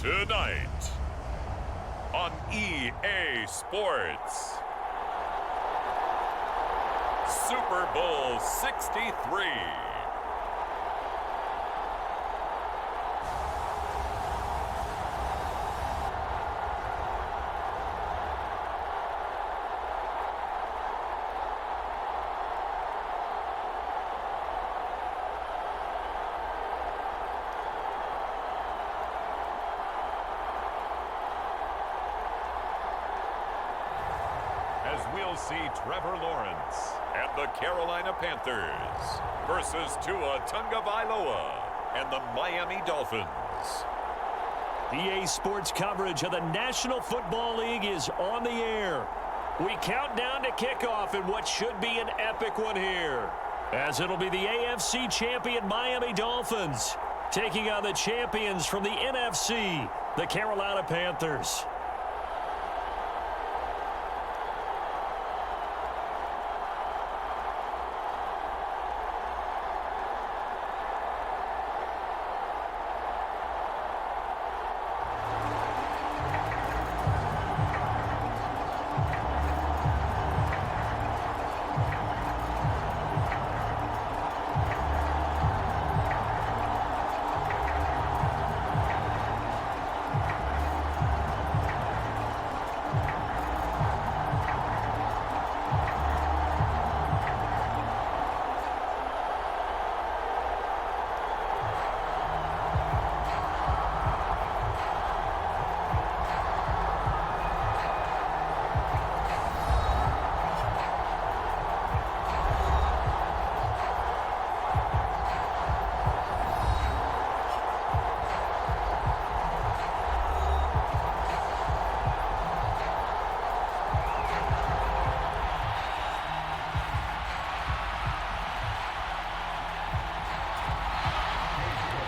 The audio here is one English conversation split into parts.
Tonight on EA Sports, Super Bowl 63. We'll see Trevor Lawrence and the Carolina Panthers versus Tua Tagovailoa and the Miami Dolphins. EA Sports coverage of the National Football League is on the air. We count down to kickoff in what should be an epic one here, as it'll be the AFC champion Miami Dolphins taking on the champions from the NFC, the Carolina Panthers.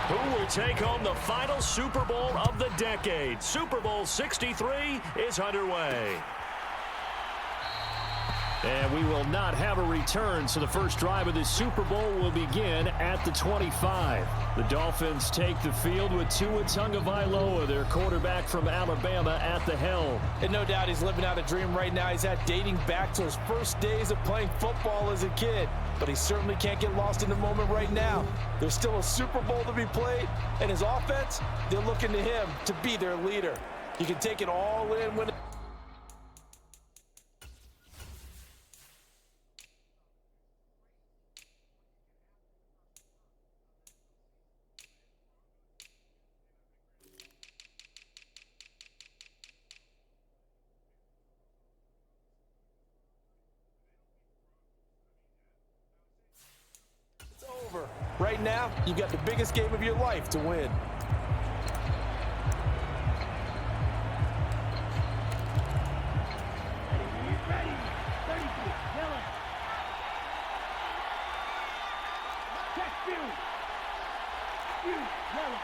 Who will take home the final Super Bowl of the decade? Super Bowl 63 is underway. And we will not have a return, so the first drive of this Super Bowl will begin at the 25. The Dolphins take the field with Tua Tagovailoa, their quarterback from Alabama, at the helm. And no doubt he's living out a dream right now. He's had dating back to his first days of playing football as a kid. But he certainly can't get lost in the moment right now. There's still a Super Bowl to be played, and his offense, they're looking to him to be their leader. You can take it all in when right now, you got the biggest game of your life to win. Ready. 32, yellow. Check field. Yellow.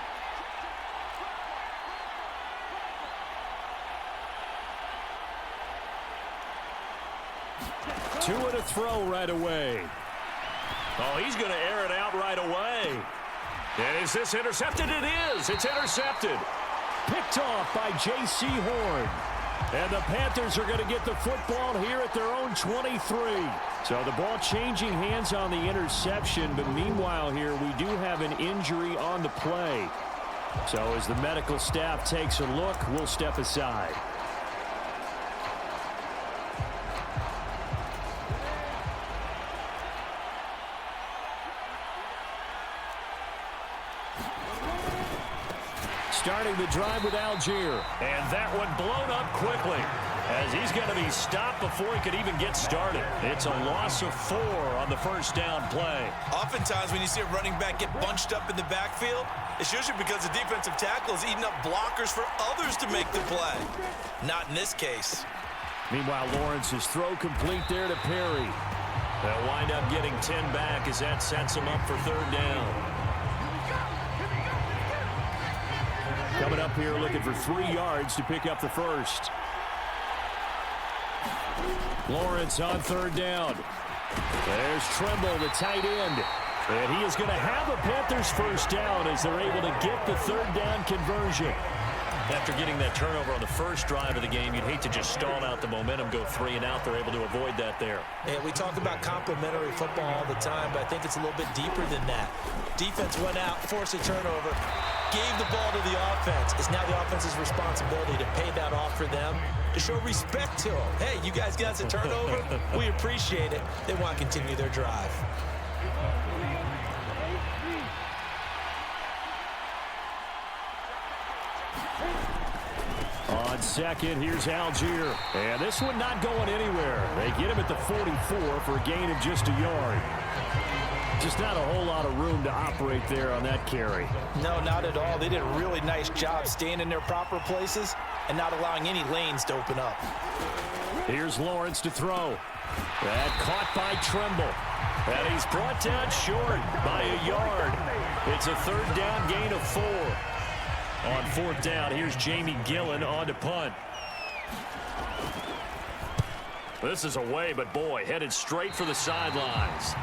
Tua to throw right away. Oh, he's going to air it out right away. And is this intercepted? It is. It's intercepted. Picked off by J.C. Horn. And the Panthers are going to get the football here at their own 23. So the ball changing hands on the interception. But meanwhile here, we do have an injury on the play. So as the medical staff takes a look, we'll step aside. Starting the drive with Algier. And that one blown up quickly, as he's going to be stopped before he could even get started. It's a loss of 4 on the first down play. Oftentimes when you see a running back get bunched up in the backfield, it's usually because the defensive tackle is eating up blockers for others to make the play. Not in this case. Meanwhile, Lawrence's throw complete there to Perry. They'll wind up getting 10 back as that sets him up for third down. Coming up here looking for 3 yards to pick up the first. Lawrence on third down. There's Tremble, the tight end. And he is going to have a Panthers first down as they're able to get the third down conversion. After getting that turnover on the first drive of the game, you'd hate to just stall out the momentum, go 3 and out. They're able to avoid that there. And we talk about complementary football all the time, but I think it's a little bit deeper than that. Defense went out, forced a turnover, gave the ball to the offense. It's now the offense's responsibility to pay that off for them, to show respect to them. Hey, you guys got us a turnover? We appreciate it. They want to continue their drive. On second, here's Algier. And this one not going anywhere. They get him at the 44 for a gain of just a yard. Just not a whole lot of room to operate there on that carry. No, not at all. They did a really nice job staying in their proper places and not allowing any lanes to open up. Here's Lawrence to throw. That caught by Tremble. And he's brought down short by a yard. It's a third down gain of 4. On fourth down, here's Jamie Gillen on to punt. This is away, but boy, headed straight for the sidelines.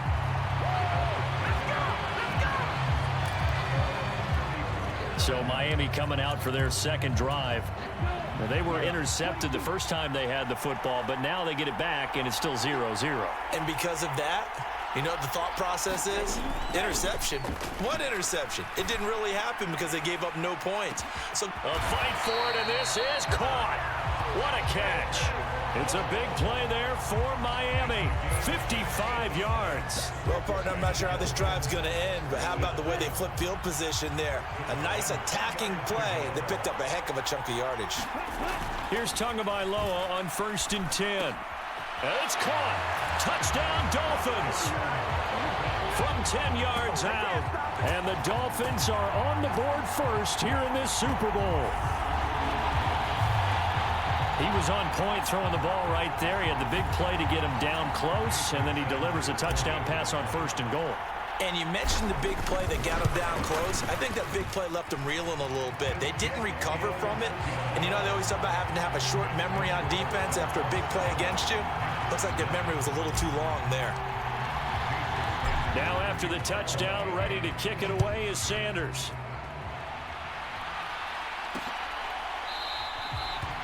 So Miami coming out for their second drive. Now, they were intercepted the first time they had the football, but now they get it back, and it's still 0-0. And because of that, you know what the thought process is? Interception. What interception? It didn't really happen because they gave up no points. So a fight for it, and this is caught. What a catch. It's a big play there for Miami. 55 yards. Well, partner, I'm not sure how this drive's going to end, but how about the way they flip field position there? A nice attacking play. They picked up a heck of a chunk of yardage. Here's Tagovailoa on 1st and 10. It's caught. Touchdown, Dolphins. From 10 yards out. And the Dolphins are on the board first here in this Super Bowl. He was on point throwing the ball right there. He had the big play to get him down close, and then he delivers a touchdown pass on 1st and goal. And you mentioned the big play that got him down close. I think that big play left him reeling a little bit. They didn't recover from it. And you know, they always talk about having to have a short memory on defense after a big play against you. Looks like their memory was a little too long there. Now after the touchdown, ready to kick it away is Sanders.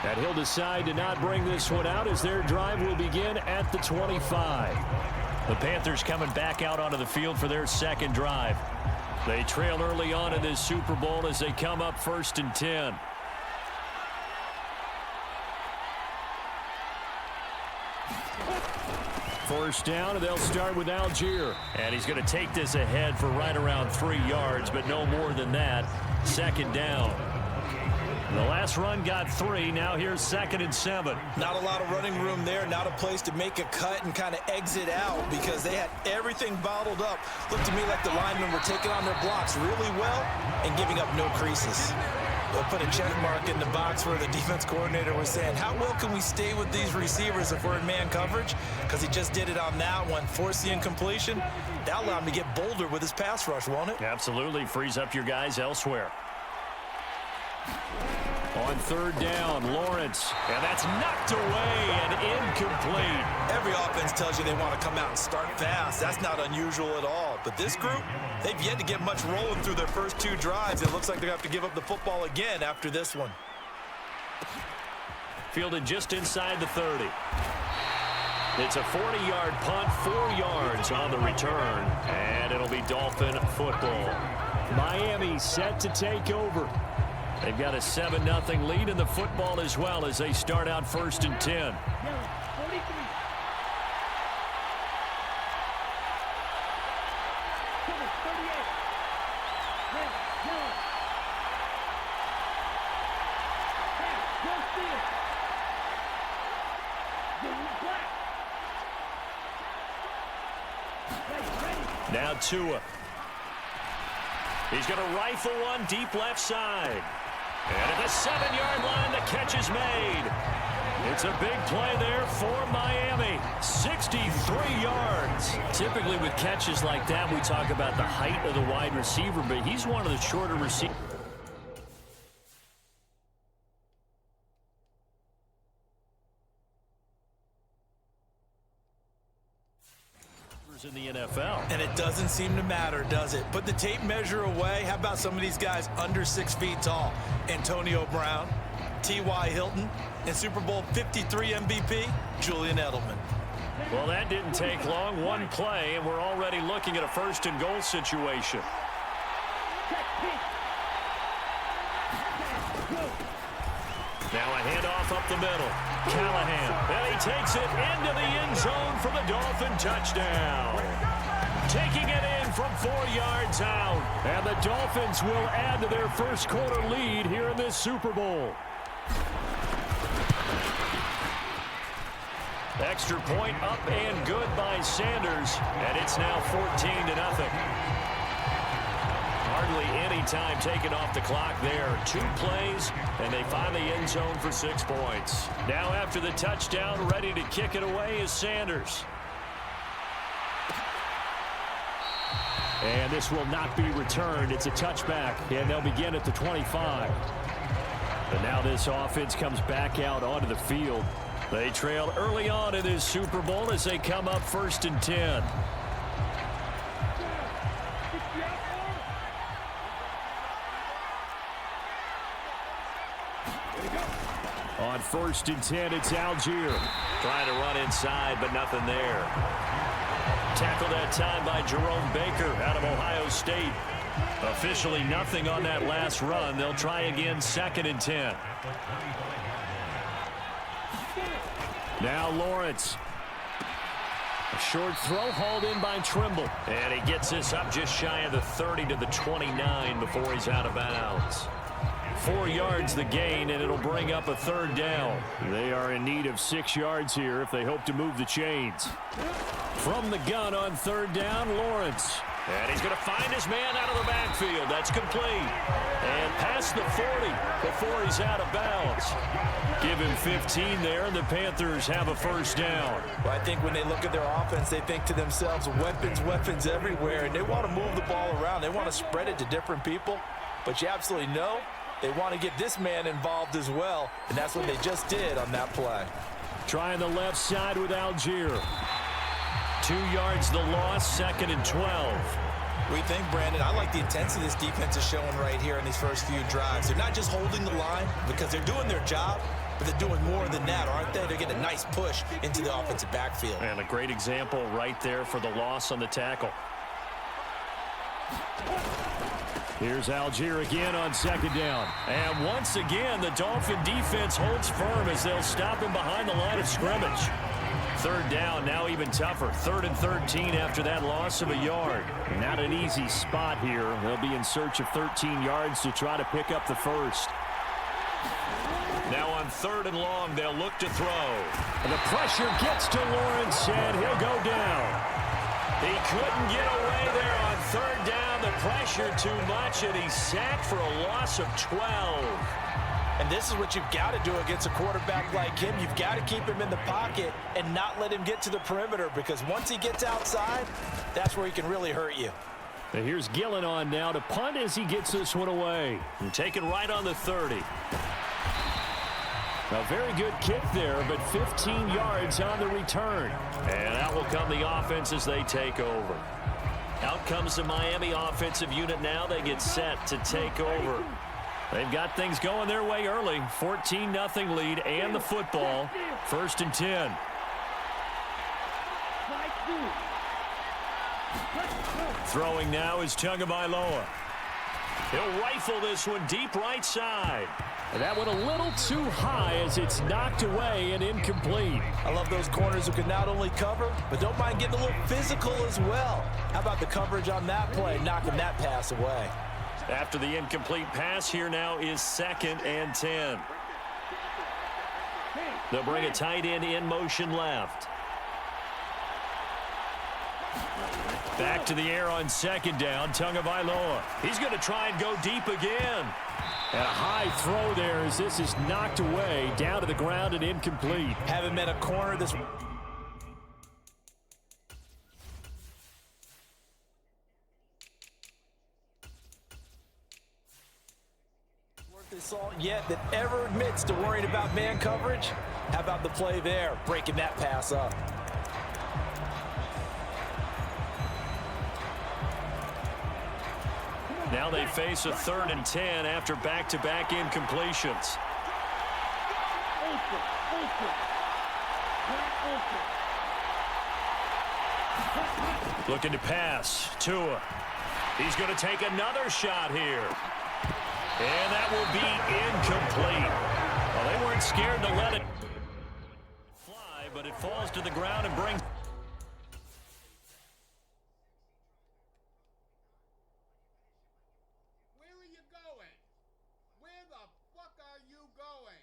And he'll decide to not bring this one out as their drive will begin at the 25. The Panthers coming back out onto the field for their second drive. They trail early on in this Super Bowl as they come up 1st and 10. First down, and they'll start with Algier. And he's going to take this ahead for right around 3 yards, but no more than that. Second down. The last run got 3. Now here's 2nd and 7. Not a lot of running room there. Not a place to make a cut and kind of exit out because they had everything bottled up. Looked to me like the linemen were taking on their blocks really well and giving up no creases. They'll put a check mark in the box where the defense coordinator was saying, how well can we stay with these receivers if we're in man coverage? Because he just did it on that one, forced the incompletion. That allowed him to get bolder with his pass rush, won't it? Absolutely. Frees up your guys elsewhere. On 3rd down, Lawrence. And that's knocked away and incomplete. Every offense tells you they want to come out and start fast. That's not unusual at all. But this group, they've yet to get much rolling through their first 2 drives. It looks like they're going to have to give up the football again after this one. Fielded just inside the 30. It's a 40-yard punt, 4 yards on the return. And it'll be Dolphin football. Miami set to take over. They've got a 7-0 lead in the football as well as they start out 1st and 10. Now Tua. He's going to rifle one deep left side. And at the 7-yard line, the catch is made. It's a big play there for Miami. 63 yards. Typically with catches like that, we talk about the height of the wide receiver, but he's one of the shorter receivers. players in the NFL. And it doesn't seem to matter, does it? Put the tape measure away. How about some of these guys under 6 feet tall? Antonio Brown, T.Y. Hilton, and Super Bowl 53 MVP, Julian Edelman. Well, that didn't take long. One play, and we're already looking at a 1st and goal situation. Now a handoff up the middle. Callahan, and he takes it into the end zone for the Dolphin touchdown. Taking it in from 4 yards out. And the Dolphins will add to their first quarter lead here in this Super Bowl. Extra point up and good by Sanders. And it's now 14-0. Hardly any time taken off the clock there. 2 plays, and they find the end zone for 6 points. Now after the touchdown, ready to kick it away is Sanders. And this will not be returned. It's a touchback, and they'll begin at the 25. But now this offense comes back out onto the field. They trailed early on in this Super Bowl as they come up 1st and 10. On 1st and 10, it's Algier. Trying to run inside, but nothing there. Tackled that time by Jerome Baker out of Ohio State. Officially nothing on that last run. They'll try again 2nd and 10. Now Lawrence. A short throw hauled in by Trimble. And he gets this up just shy of the 30 to the 29 before he's out of bounds. 4 yards the gain, and it'll bring up a 3rd down. They are in need of 6 yards here if they hope to move the chains. From the gun on 3rd down, Lawrence. And he's going to find his man out of the backfield. That's complete. And past the 40 before he's out of bounds. Give him 15 there, and the Panthers have a 1st down. Well, I think when they look at their offense, they think to themselves, weapons, weapons everywhere. And they want to move the ball around. They want to spread it to different people. But you absolutely know they want to get this man involved as well. And that's what they just did on that play. Trying the left side with Algier. 2 yards the loss, 2nd and 12. What do you think, Brandon? I like the intensity this defense is showing right here in these first few drives. They're not just holding the line because they're doing their job, but they're doing more than that, aren't they? They're getting a nice push into the offensive backfield. And a great example right there for the loss on the tackle. Here's Algier again on 2nd down. And once again, the Dolphin defense holds firm as they'll stop him behind the line of scrimmage. 3rd down, now even tougher. 3rd and 13 after that loss of a yard. Not an easy spot here. They'll be in search of 13 yards to try to pick up the 1st. Now on 3rd and long, they'll look to throw. And the pressure gets to Lawrence, and he'll go down. He couldn't get away there on 3rd down. The pressure too much, and he's sacked for a loss of 12. And this is what you've got to do against a quarterback like him. You've got to keep him in the pocket and not let him get to the perimeter, because once he gets outside, that's where he can really hurt you. And here's Gillen on now to punt as he gets this one away. And taken right on the 30. A very good kick there, but 15 yards on the return. And out will come the offense as they take over. Out comes the Miami offensive unit now. They get set to take over. They've got things going their way early. 14-0 lead and the football. 1st and 10. Throwing now is Tagovailoa. He'll rifle this one deep right side. And that one a little too high as it's knocked away and incomplete. I love those corners who can not only cover, but don't mind getting a little physical as well. How about the coverage on that play, knocking that pass away? After the incomplete pass, here now is 2nd and 10. They'll bring a tight end in motion left. Back to the air on 2nd down, Tagovailoa. He's going to try and go deep again. And a high throw there as this is knocked away, down to the ground and incomplete. Haven't met a corner this... yet that ever admits to worrying about man coverage. How about the play there, breaking that pass up? Now they face a 3rd and 10 after back-to-back incompletions. Looking to pass. Tua. He's going to take another shot here. And that will be incomplete. Well, they weren't scared to let it fly, but it falls to the ground and brings... Where are you going? Where the fuck are you going?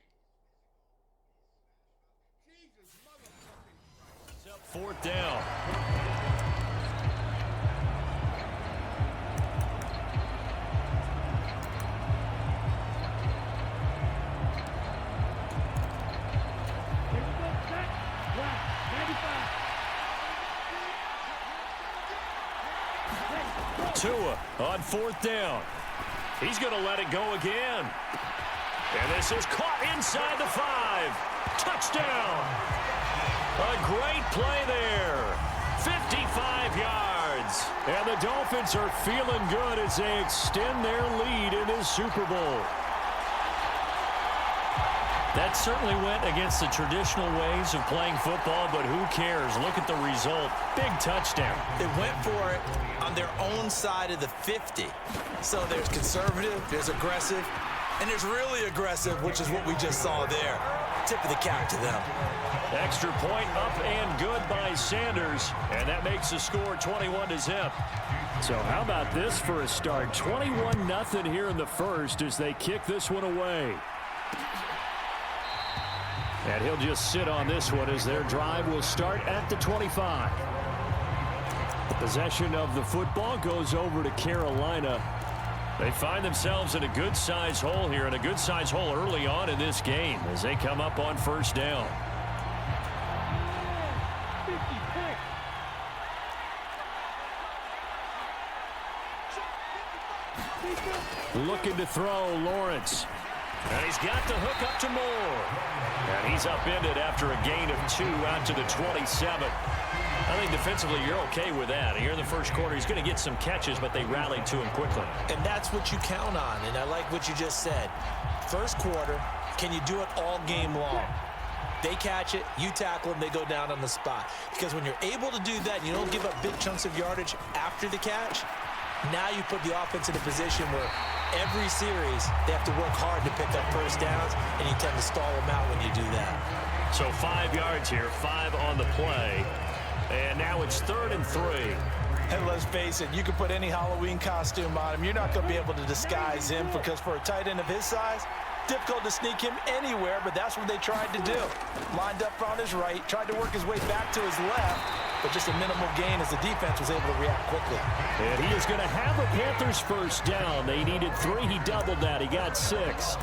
Jesus motherfucking Christ. It's up 4th down. Tua on 4th down. He's going to let it go again. And this is caught inside the 5. Touchdown. A great play there. 55 yards. And the Dolphins are feeling good as they extend their lead in this Super Bowl. That certainly went against the traditional ways of playing football, but who cares? Look at the result. Big touchdown. They went for it on their own side of the 50. So there's conservative, there's aggressive, and there's really aggressive, which is what we just saw there. Tip of the cap to them. Extra point up and good by Sanders, and that makes the score 21-0. So how about this for a start? 21-0 here in the first as they kick this one away. And he'll just sit on this one as their drive will start at the 25. The possession of the football goes over to Carolina. They find themselves in a good-sized hole here, and a good-sized hole early on in this game as they come up on 1st down. Looking to throw, Lawrence. And he's got the hook up to Moore. And he's upended after a gain of 2 out to the 27. I think defensively you're okay with that. Here in the first quarter, he's going to get some catches, but they rallied to him quickly. And that's what you count on, and I like what you just said. First quarter, can you do it all game long? They catch it, you tackle them, they go down on the spot. Because when you're able to do that, and you don't give up big chunks of yardage after the catch, now you put the offense in a position where every series they have to work hard to pick up first downs, and you tend to stall them out when you do that. So 5 yards here, 5 on the play. And now it's 3rd and 3. And let's face it, you can put any Halloween costume on him. You're not going to be able to disguise him because for a tight end of his size, difficult to sneak him anywhere, but that's what they tried to do. Lined up on his right, tried to work his way back to his left, but just a minimal gain as the defense was able to react quickly. And he is going to have a Panthers first down. They needed 3. He doubled that. He got 6.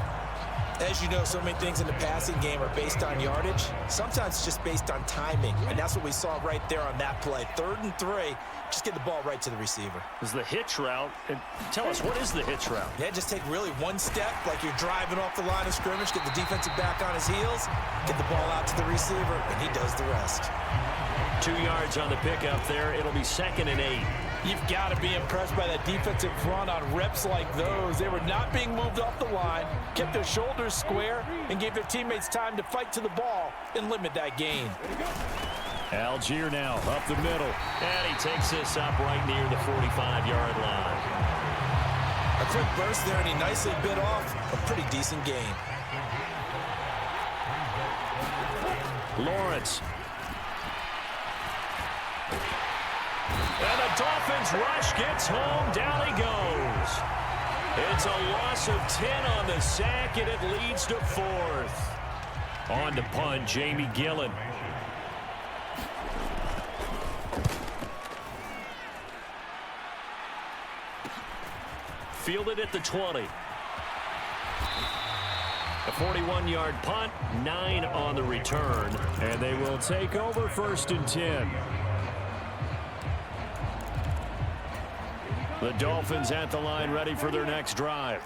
As you know, so many things in the passing game are based on yardage. Sometimes it's just based on timing, and that's what we saw right there on that play. 3rd and 3, just get the ball right to the receiver. Is the hitch route. And tell us, what is the hitch route? Yeah, just take really one step, like you're driving off the line of scrimmage, get the defensive back on his heels, get the ball out to the receiver, and he does the rest. 2 yards on the pickup there. It'll be 2nd and 8. You've got to be impressed by that defensive front on reps like those. They were not being moved off the line, kept their shoulders square, and gave their teammates time to fight to the ball and limit that gain. Algier now up the middle. And he takes this up right near the 45-yard line. A quick burst there, and he nicely bit off a pretty decent gain. Lawrence. And the Dolphins rush gets home. Down he goes. It's a loss of 10 on the sack, and it leads to 4th. On to punt, Jamie Gillen. Fielded at the 20. A 41-yard punt, 9 on the return, and they will take over 1st and 10. The Dolphins at the line ready for their next drive.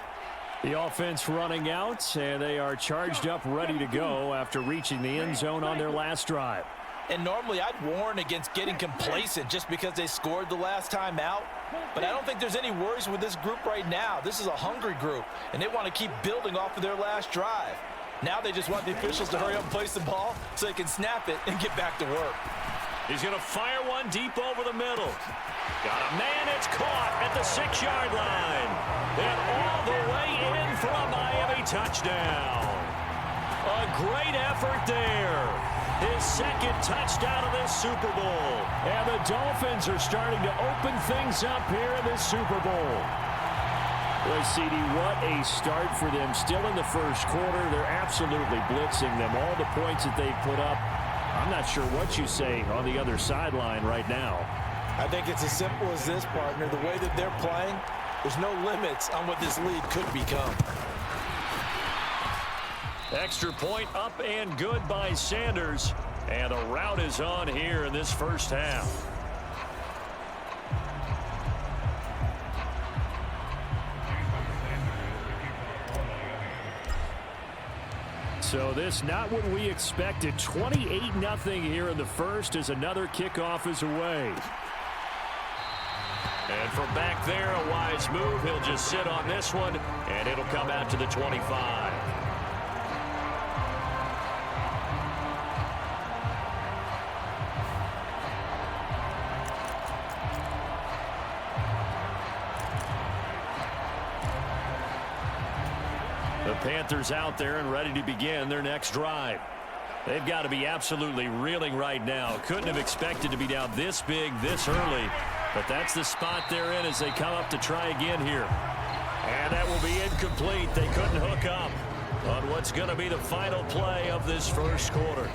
The offense running out, and they are charged up ready to go after reaching the end zone on their last drive. And normally I'd warn against getting complacent just because they scored the last time out. But I don't think there's any worries with this group right now. This is a hungry group, and they want to keep building off of their last drive. Now they just want the officials to hurry up and place the ball so they can snap it and get back to work. He's going to fire one deep over the middle. Got a man, it's caught at the 6-yard line. And all the way in for a Miami touchdown. A great effort there. His second touchdown of this Super Bowl. And the Dolphins are starting to open things up here in this Super Bowl. Boy, CD, what a start for them. Still in the first quarter. They're absolutely blitzing them. All the points that they put up. I'm not sure what you say on the other sideline right now. I think it's as simple as this, partner. The way that they're playing, there's no limits on what this league could become. Extra point up and good by Sanders. And the rout is on here in this first half. So this not what we expected. 28-0 here in the first as another kickoff is away. And from back there, a wise move. He'll just sit on this one, and it'll come out to the 25. The Panthers out there and ready to begin their next drive. They've got to be absolutely reeling right now. Couldn't have expected to be down this big, this early. But that's the spot they're in as they come up to try again here. And that will be incomplete. They couldn't hook up on what's going to be the final play of this first quarter.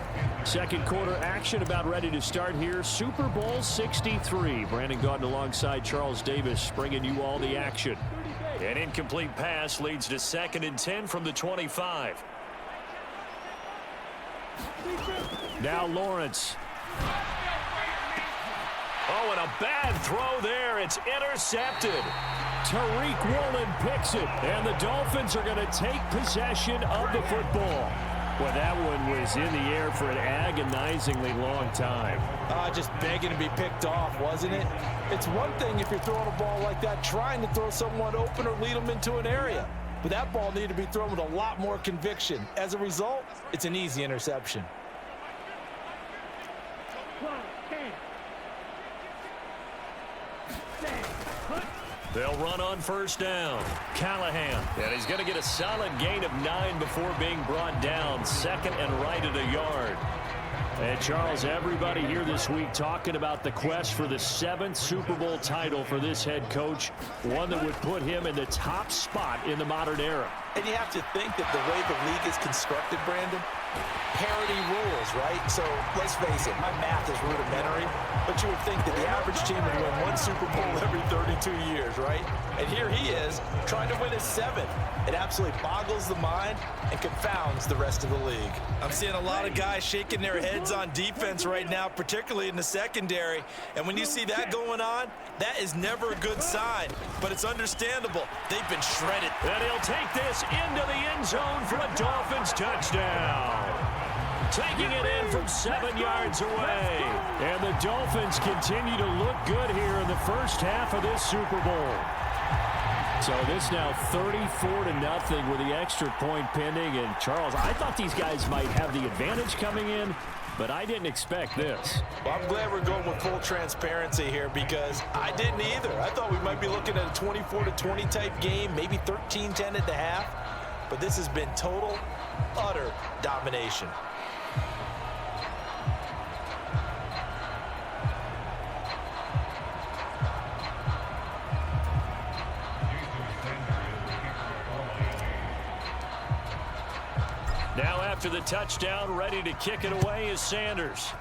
Second quarter action about ready to start here. Super Bowl 63. Brandon Gaudin alongside Charles Davis bringing you all the action. An incomplete pass leads to 2nd and 10 from the 25. Now Lawrence. Oh, and a bad throw there. It's intercepted. Tariq Woolen picks it, and the Dolphins are going to take possession of the football. Well, that one was in the air for an agonizingly long time. Just begging to be picked off, wasn't it? It's one thing if you're throwing a ball like that, trying to throw someone open or lead them into an area. But that ball needed to be thrown with a lot more conviction. As a result, it's an easy interception. They'll run on first down. Callahan. And he's going to get a solid gain of 9 before being brought down. 2nd and right at a yard. And Charles, everybody here this week talking about the quest for the 7th Super Bowl title for this head coach. One that would put him in the top spot in the modern era. And you have to think that the way the league is constructed, Brandon, parity rules, right? So let's face it, my math is rudimentary, but you would think that the average team would win 1 Super Bowl every 32 years, right? And here he is trying to win his 7th. It absolutely boggles the mind and confounds the rest of the league. I'm seeing a lot of guys shaking their heads on defense right now, particularly in the secondary. And when you see that going on, that is never a good sign, but it's understandable. They've been shredded. And he'll take this into the end zone for a Dolphins touchdown. Taking it in from 7 yards away. And the Dolphins continue to look good here in the first half of this Super Bowl. So this now 34-0 with the extra point pending. And Charles, I thought these guys might have the advantage coming in, but I didn't expect this. Well, I'm glad we're going with full transparency here because I didn't either. I thought we might be looking at a 24-20 type game, maybe 13-10 at the half. But this has been total, utter domination. Now after the touchdown, ready to kick it away is Sanders.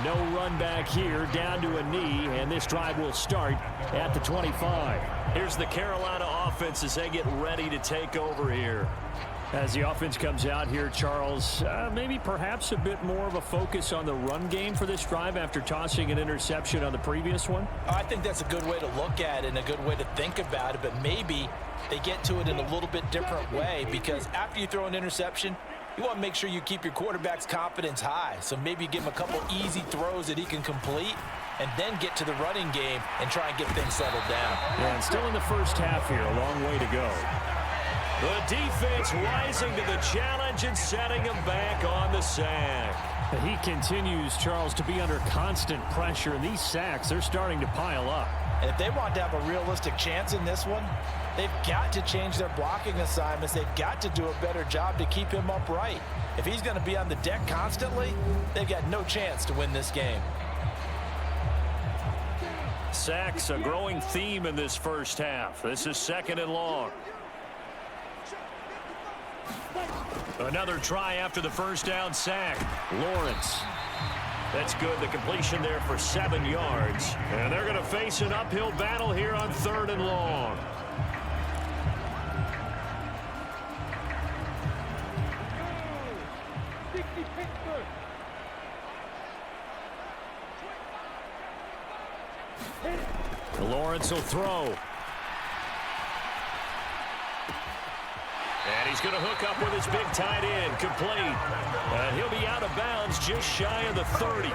No run back here, down to a knee, and this drive will start at the 25. Here's the Carolina offense as they get ready to take over here. As the offense comes out here, Charles, maybe perhaps a bit more of a focus on the run game for this drive after tossing an interception on the previous one? I think that's a good way to look at it and a good way to think about it, but maybe they get to it in a little bit different way because after you throw an interception, You want to make sure you keep your quarterback's confidence high. So maybe give him a couple easy throws that he can complete and then get to the running game and try and get things settled down. Yeah, and still in the first half here. A long way to go. The defense rising to the challenge and setting him back on the sack. He continues, Charles, to be under constant pressure, and these sacks, they're starting to pile up. And if they want to have a realistic chance in this one, they've got to change their blocking assignments. They've got to do a better job to keep him upright. If he's going to be on the deck constantly, they've got no chance to win this game. Sacks, a growing theme in this first half. This is 2nd and long. Another try after the first down sack. Lawrence. That's good. The completion there for 7 yards. And they're going to face an uphill battle here on 3rd and long. Lawrence will throw. And he's going to hook up with his big tight end, complete. And he'll be out of bounds just shy of the 30.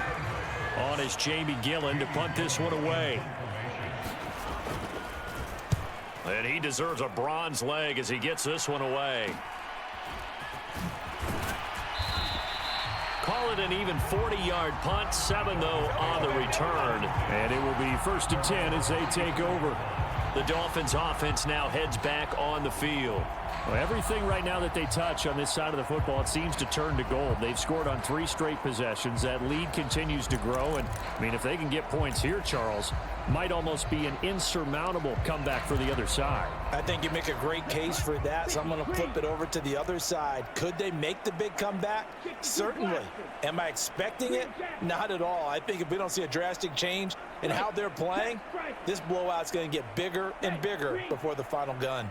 On is Jamie Gillen to punt this one away. And he deserves a bronze leg as he gets this one away. Call it an even 40-yard punt, 7 though on the return. And it will be 1st and 10 as they take over. The Dolphins offense now heads back on the field. Well, everything right now that they touch on this side of the football, it seems to turn to gold. They've scored on 3 straight possessions. That lead continues to grow. And, I mean, if they can get points here, Charles, might almost be an insurmountable comeback for the other side. I think you make a great case for that, so I'm going to flip it over to the other side. Could they make the big comeback? Certainly. Am I expecting it? Not at all. I think if we don't see a drastic change in how they're playing, this blowout's going to get bigger and bigger before the final gun.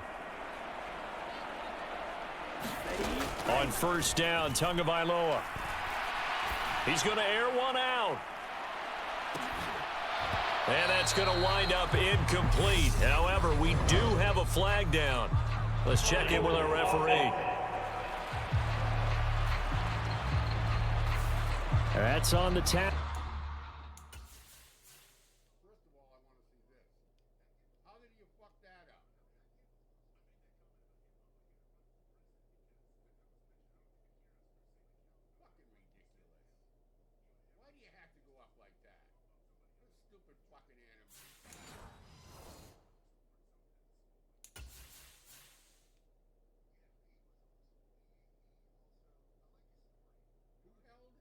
On 1st down, Tagovailoa. He's going to air one out. And that's going to wind up incomplete. However, we do have a flag down. Let's check in with our referee. That's on the tap. First of all, I want to see this. How did you fuck that up? Fucking ridiculous. Why do you have to go up like that? What a stupid fucking animal. Who held?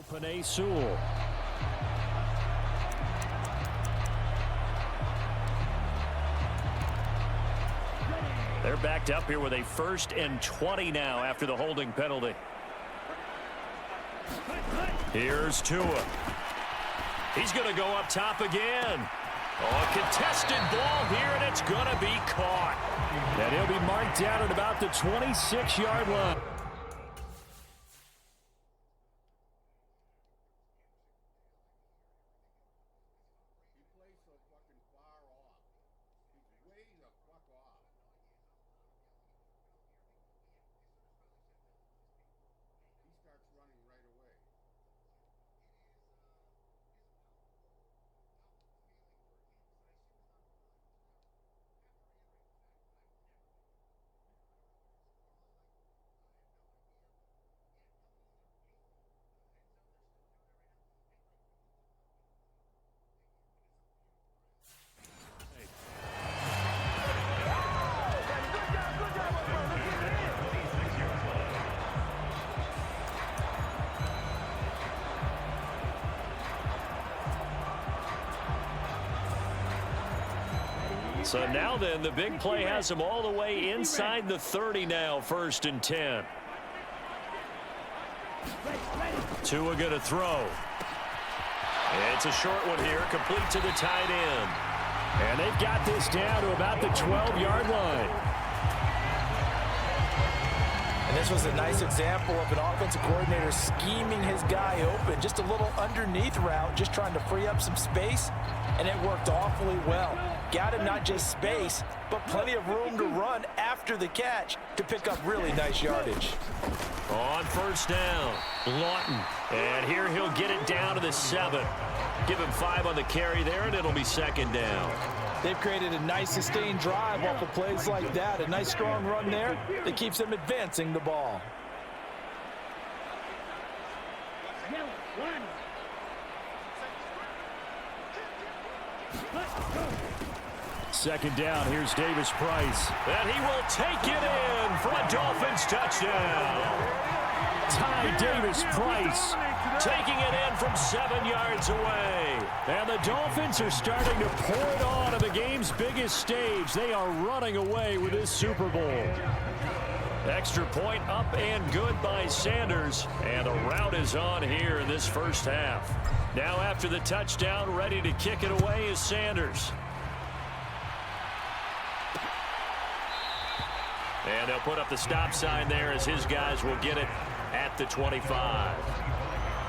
Panay Sewell. They're backed up here with a 1st and 20 now after the holding penalty. Here's Tua. He's going to go up top again. Oh, a contested ball here, and it's going to be caught. And he'll be marked down at about the 26-yard line. So now then, the big play has him all the way inside the 30 now, 1st and 10. Tua going to throw. It's a short one here, complete to the tight end. And they've got this down to about the 12-yard line. And this was a nice example of an offensive coordinator scheming his guy open. Just a little underneath route, just trying to free up some space, and it worked awfully well. Got him not just space, but plenty of room to run after the catch to pick up really nice yardage. On first down, Lawton. And here he'll get it down to the 7. Give him 5 on the carry there, and it'll be second down. They've created a nice sustained drive off of plays like that. A nice strong run there that keeps them advancing the ball. Second down, here's Davis Price. And he will take it in for a Dolphins touchdown. Ty Davis Price taking it in from 7 yards away. And the Dolphins are starting to pour it on the game's biggest stage. They are running away with this Super Bowl. Extra point up and good by Sanders. And the rout is on here in this first half. Now after the touchdown, ready to kick it away is Sanders. And they'll put up the stop sign there as his guys will get it at the 25.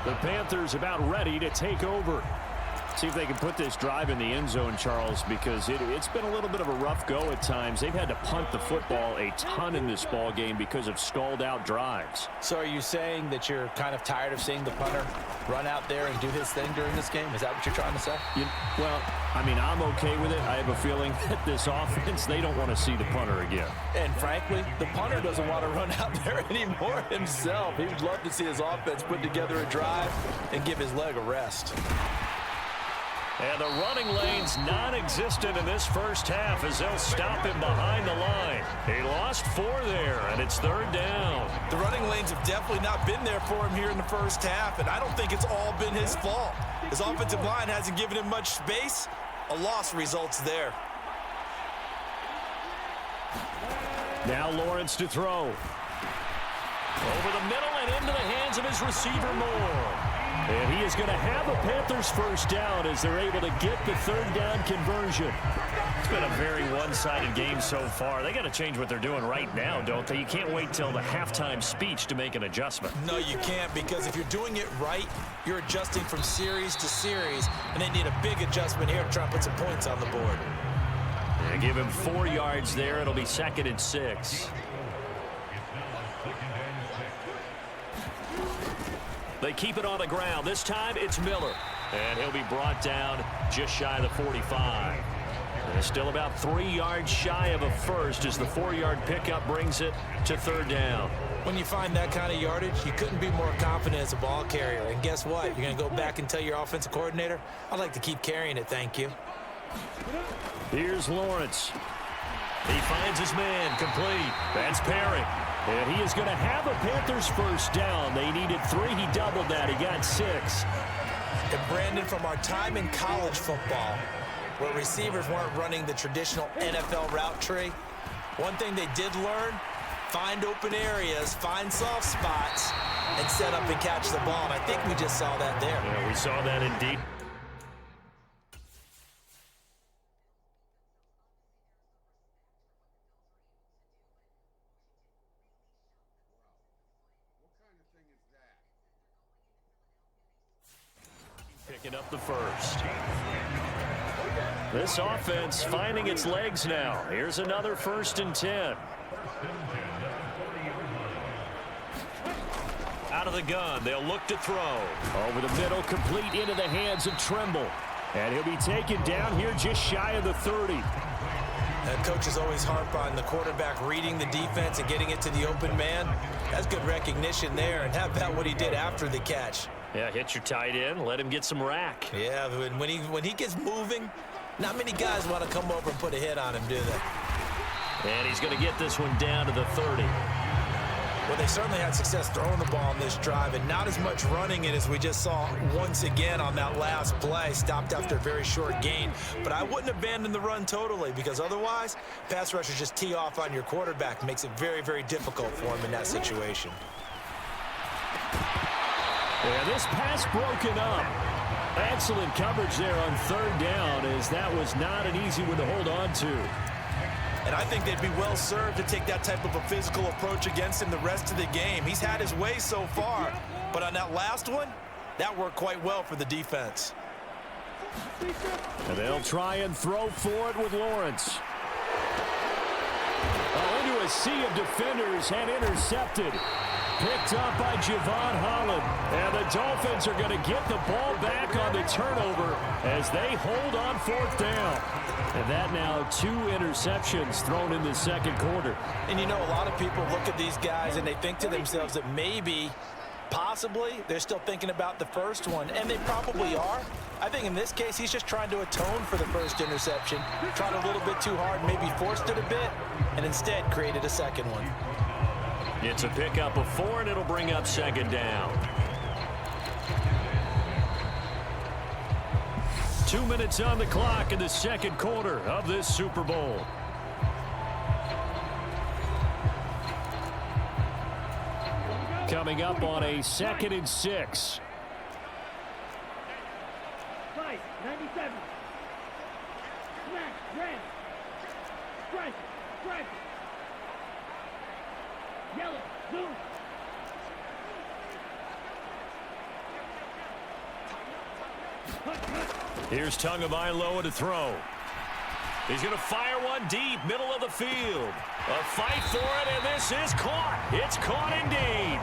The Panthers about ready to take over. See if they can put this drive in the end zone, Charles, because it's been a little bit of a rough go at times. They've had to punt the football a ton in this ball game because of stalled-out drives. So are you saying that you're kind of tired of seeing the punter run out there and do his thing during this game? Is that what you're trying to say? Well, I mean, I'm okay with it. I have a feeling that this offense, they don't want to see the punter again. And frankly, the punter doesn't want to run out there anymore himself. He would love to see his offense put together a drive and give his leg a rest. And the running lane's non-existent in this first half as they'll stop him behind the line. He lost 4 there, and it's third down. The running lanes have definitely not been there for him here in the first half, and I don't think it's all been his fault. His offensive line hasn't given him much space. A loss results there. Now Lawrence to throw. Over the middle and into the hands of his receiver Moore. And he is going to have a Panthers first down as they're able to get the third down conversion. It's been a very one-sided game so far. They got to change what they're doing right now, don't they? You can't wait till the halftime speech to make an adjustment. No, you can't, because if you're doing it right, you're adjusting from series to series, and they need a big adjustment here to try and put some points on the board. They give him 4 yards there. It'll be 2nd and 6. They keep it on the ground. This time it's Miller. And he'll be brought down just shy of the 45. And still about 3 yards shy of a first as the 4-yard pickup brings it to third down. When you find that kind of yardage, you couldn't be more confident as a ball carrier. And guess what? You're going to go back and tell your offensive coordinator, I'd like to keep carrying it, thank you. Here's Lawrence. He finds his man complete. That's Perry. And he is going to have a Panthers first down. They needed 3. He doubled that. He got 6. And Brandon, from our time in college football, where receivers weren't running the traditional NFL route tree, one thing they did learn, find open areas, find soft spots, and set up and catch the ball. And I think we just saw that there. Yeah, we saw that indeed. Picking up the first. This offense finding its legs now. Here's another 1st and 10. Out of the gun, they'll look to throw. Over the middle, complete into the hands of Trimble. And he'll be taken down here just shy of the 30. Coaches always harp on the quarterback reading the defense and getting it to the open man. That's good recognition there, and how about what he did after the catch? Yeah, hit your tight end, let him get some rack. Yeah, when he gets moving, not many guys want to come over and put a hit on him, do they? And he's going to get this one down to the 30. Well, they certainly had success throwing the ball on this drive, and not as much running it as we just saw once again on that last play. Stopped after a very short gain. But I wouldn't abandon the run totally, because otherwise, pass rushers just tee off on your quarterback. Makes it very, very difficult for him in that situation. And this pass broken up. Excellent coverage there on third down, as that was not an easy one to hold on to. And I think they'd be well served to take that type of a physical approach against him the rest of the game. He's had his way so far, but on that last one, that worked quite well for the defense. And they'll try and throw for it with Lawrence. Into a sea of defenders and intercepted. Picked up by Javon Holland. And the Dolphins are going to get the ball back on the turnover as they hold on fourth down. And that now 2 interceptions thrown in the second quarter. And you know, a lot of people look at these guys and they think to themselves that maybe, possibly, they're still thinking about the first one. And they probably are. I think in this case, he's just trying to atone for the first interception. Tried a little bit too hard, maybe forced it a bit, and instead created a second one. It's a pickup of 4, and it'll bring up second down. 2 minutes on the clock in the second quarter of this Super Bowl. Coming up on a 2nd and 6. 97. Smack, red. Strike, strike. Yellow, blue. Here's Tagovailoa to throw. He's going to fire one deep, middle of the field. A fight for it, and this is caught. It's caught indeed.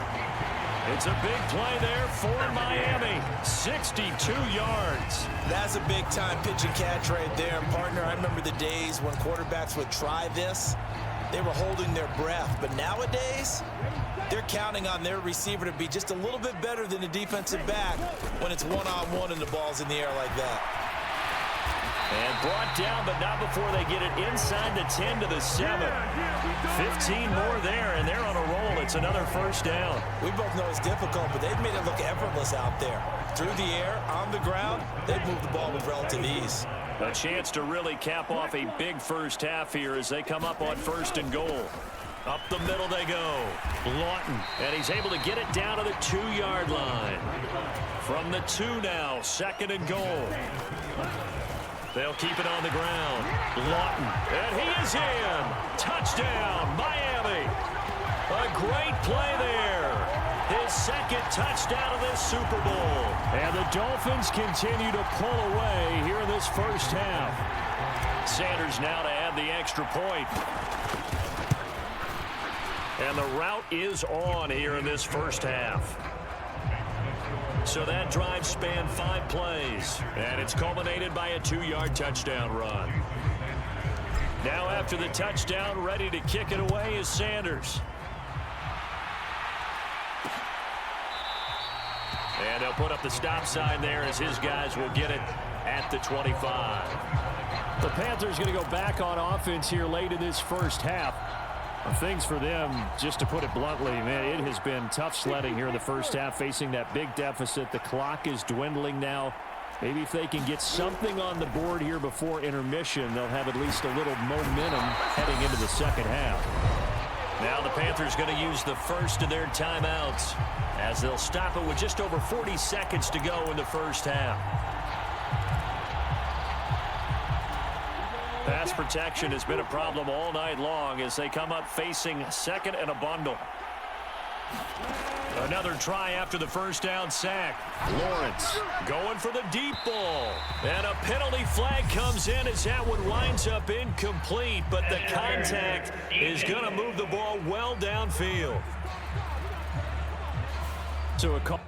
It's a big play there for Miami. 62 yards. That's a big-time pitch and catch right there. Partner, I remember the days when quarterbacks would try this. They were holding their breath. But nowadays, they're counting on their receiver to be just a little bit better than the defensive back when it's one-on-one and the ball's in the air like that. And brought down, but not before they get it inside the 10 to the 7. 15 more there, and they're on a roll. It's another first down. We both know it's difficult, but they've made it look effortless out there. Through the air, on the ground, they've moved the ball with relative ease. A chance to really cap off a big first half here as they come up on 1st and goal. Up the middle they go. Lawton, and he's able to get it down to the 2-yard line. From the 2 now, 2nd and goal. They'll keep it on the ground. Lawton, and he is in. Touchdown, Miami. A great play there. His 2nd touchdown of this Super Bowl. And the Dolphins continue to pull away here in this first half. Sanders now to add the extra point. And the route is on here in this first half. So that drive spanned 5 plays, and it's culminated by a 2-yard touchdown run. Now after the touchdown, ready to kick it away is Sanders. And they'll put up the stop sign there as his guys will get it at the 25. The Panthers going to go back on offense here late in this first half. Things for them, just to put it bluntly, man, it has been tough sledding here in the first half, facing that big deficit. The clock is dwindling now. Maybe if they can get something on the board here before intermission, they'll have at least a little momentum heading into the second half. Now the Panthers going to use the first of their timeouts as they'll stop it with just over 40 seconds to go in the first half. Pass protection has been a problem all night long as they come up facing 2nd and a bundle. Another try after the first down sack. Lawrence going for the deep ball. And a penalty flag comes in as that one winds up incomplete, but the contact is going to move the ball well downfield. So a call.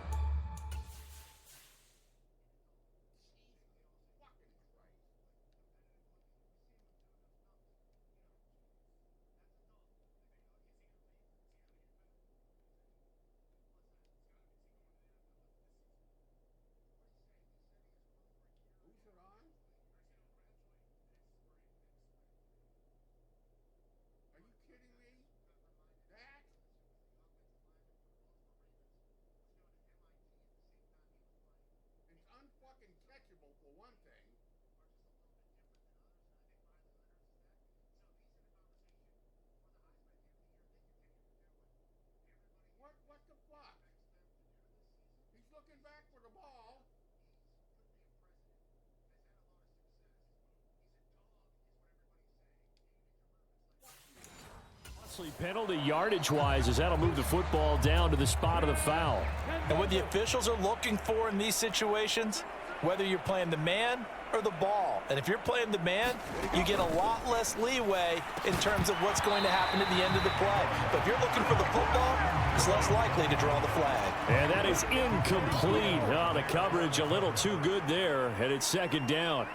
costly penalty yardage-wise, as that'll move the football down to the spot of the foul. And what the officials are looking for in these situations, whether you're playing the man or the ball. And if you're playing the man, you get a lot less leeway in terms of what's going to happen at the end of the play. But if you're looking for the football, it's less likely to draw the flag. And that is incomplete. Oh, the coverage a little too good there, and it's second down.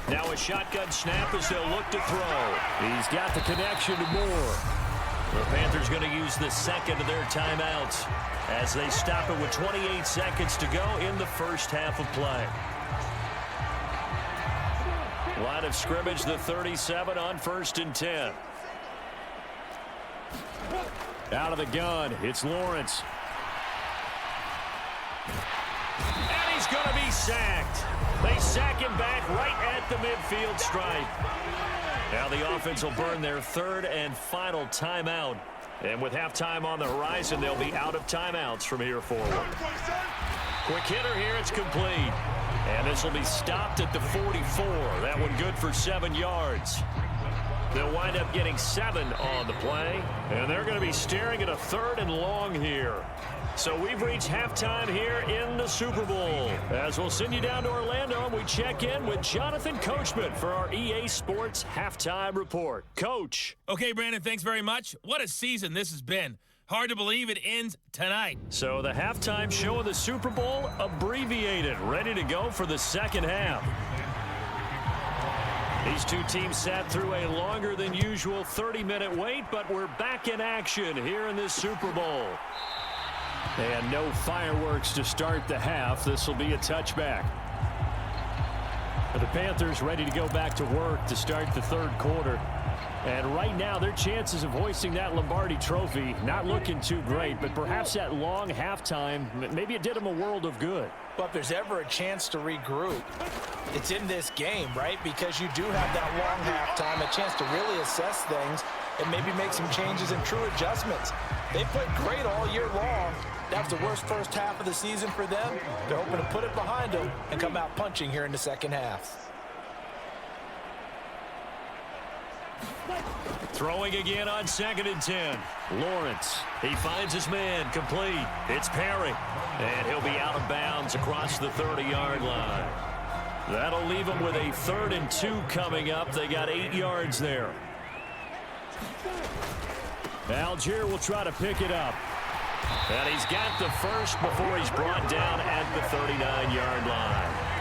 Now a shotgun snap as they'll look to throw. He's got the connection to Moore. The Panthers going to use the second of their timeouts as they stop it with 28 seconds to go in the first half of play. Line of scrimmage, the 37 on 1st and 10. Out of the gun, it's Lawrence. And he's going to be sacked. They sack him back right at the midfield stripe. Now the offense will burn their third and final timeout. And with halftime on the horizon, they'll be out of timeouts from here forward. Quick hitter here, it's complete. And this will be stopped at the 44. That one good for 7 yards. They'll wind up getting 7 on the play. And they're going to be staring at a 3rd and long here. So we've reached halftime here in the Super Bowl. As we'll send you down to Orlando, and we check in with Jonathan Coachman for our EA Sports Halftime Report. Coach. Okay, Brandon, thanks very much. What a season this has been. Hard to believe it ends tonight. So the halftime show of the Super Bowl abbreviated, ready to go for the second half. These two teams sat through a longer than usual 30-minute wait, but we're back in action here in this Super Bowl. And no fireworks to start the half. This will be a touchback. But the Panthers ready to go back to work to start the third quarter. And right now, their chances of hoisting that Lombardi trophy not looking too great, but perhaps that long halftime, maybe it did them a world of good. But if there's ever a chance to regroup, it's in this game, right? Because you do have that long halftime, a chance to really assess things and maybe make some changes and true adjustments. They played great all year long. That was the worst first half of the season for them. They're hoping to put it behind them and come out punching here in the second half. Throwing again on 2nd and 10. Lawrence, he finds his man, complete. It's Perry, and he'll be out of bounds across the 30-yard line. That'll leave him with a 3rd and 2 coming up. They got 8 yards there. Algier will try to pick it up. And he's got the first before he's brought down at the 39-yard line.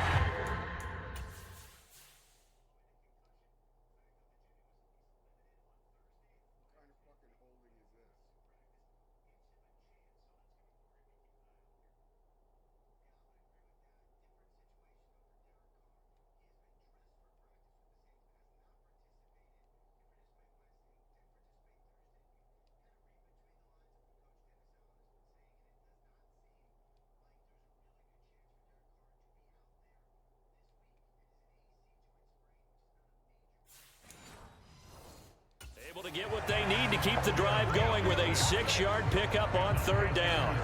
Able to get what they need to keep the drive going with a 6-yard pickup on 3rd down.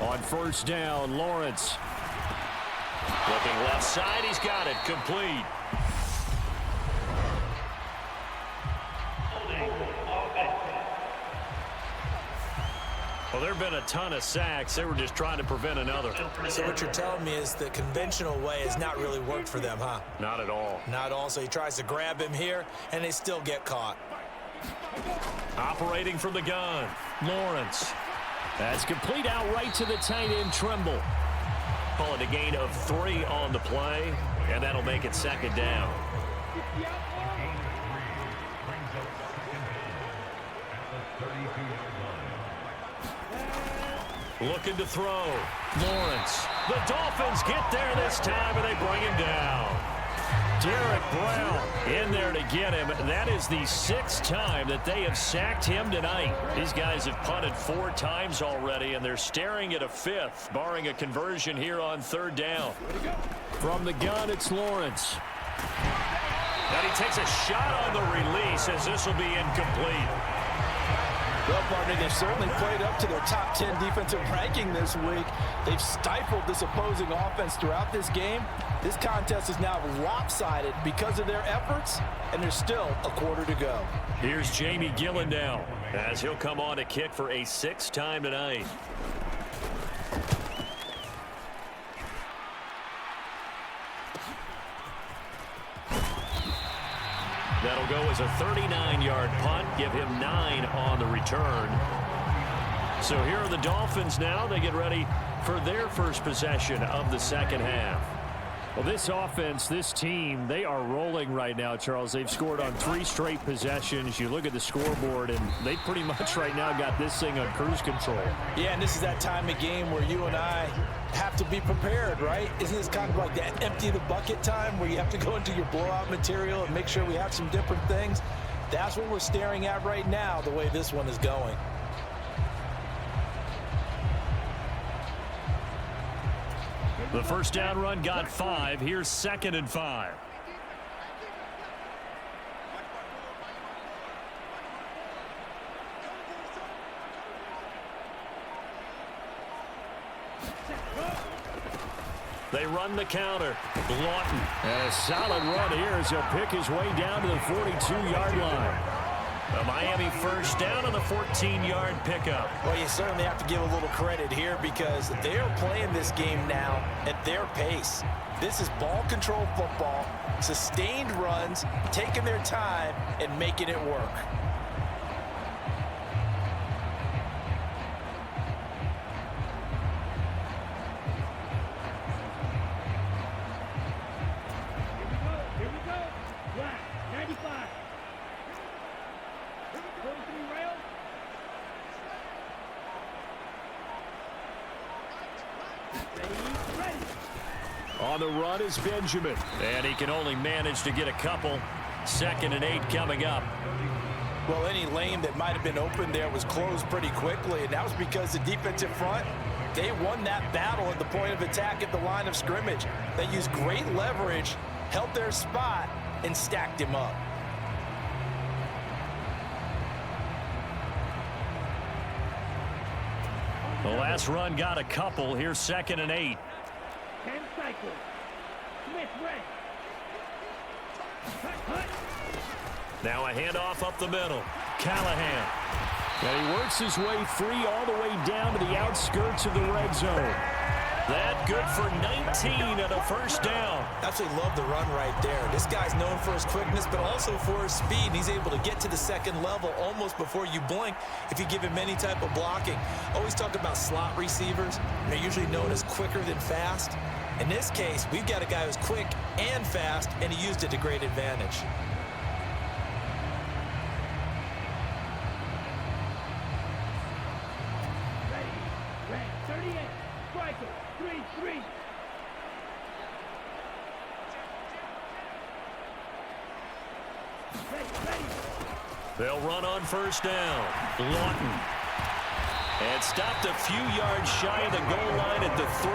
On 1st down, Lawrence. Looking left side, he's got it, complete. Well, there have been a ton of sacks. They were just trying to prevent another. So what you're telling me is the conventional way has not really worked for them, huh? Not at all. Not at all. So he tries to grab him here, and they still get caught. Operating from the gun, Lawrence. That's complete out right to the tight end, Tremble. Call it a gain of 3 on the play, and that'll make it 2nd down. Looking to throw. Lawrence. The Dolphins get there this time, and they bring him down. Derek Brown in there to get him. That is the 6th time that they have sacked him tonight. These guys have punted 4 times already, and they're staring at a 5th, barring a conversion here on 3rd down. From the gun, it's Lawrence. And he takes a shot on the release as this will be incomplete. Well, partner, they've certainly played up to their top 10 defensive ranking this week. They've stifled this opposing offense throughout this game. This contest is now lopsided because of their efforts, and there's still a quarter to go. Here's Jamie Gillen now, as he'll come on to kick for a 6th time tonight. That'll go as a 39-yard punt, give him 9 on the return. So here are the Dolphins now. They get ready for their first possession of the second half. Well, this offense, this team, they are rolling right now, Charles. They've scored on 3 straight possessions. You look at the scoreboard, and they pretty much right now got this thing on cruise control. Yeah, and this is that time of game where you and I have to be prepared, right? Isn't this kind of like that empty the bucket time where you have to go into your blowout material and make sure we have some different things? That's what we're staring at right now, the way this one is going. The first down run got 5. Here's 2nd and 5. They run the counter. Lawton. And a solid run here as he'll pick his way down to the 42-yard line. A Miami first down on the 14-yard pickup. Well, you certainly have to give a little credit here because they're playing this game now at their pace. This is ball control football, sustained runs, taking their time, and making it work. Here we go. Black, 95. 43 rail. Ready. On the run is Benjamin. And he can only manage to get a couple. 2nd and 8 coming up. Well, any lane that might have been open there was closed pretty quickly, and that was because the defensive front, they won that battle at the point of attack at the line of scrimmage. They used great leverage, held their spot, and stacked him up. The last run got a couple. Here's 2nd and 8. 10 cycles. Smith red. Cut. Now a handoff up the middle. Callahan. And he works his way free all the way down to the outskirts of the red zone. That good for 19 and a first down. Absolutely love the run right there. This guy's known for his quickness, but also for his speed. And he's able to get to the second level almost before you blink if you give him any type of blocking. Always talk about slot receivers. They're usually known as quicker than fast. In this case, we've got a guy who's quick and fast, and he used it to great advantage. Red, 38. Striker, 3-3. Ready. They'll run on first down. Lawton. And stopped a few yards shy of the goal line at the 3.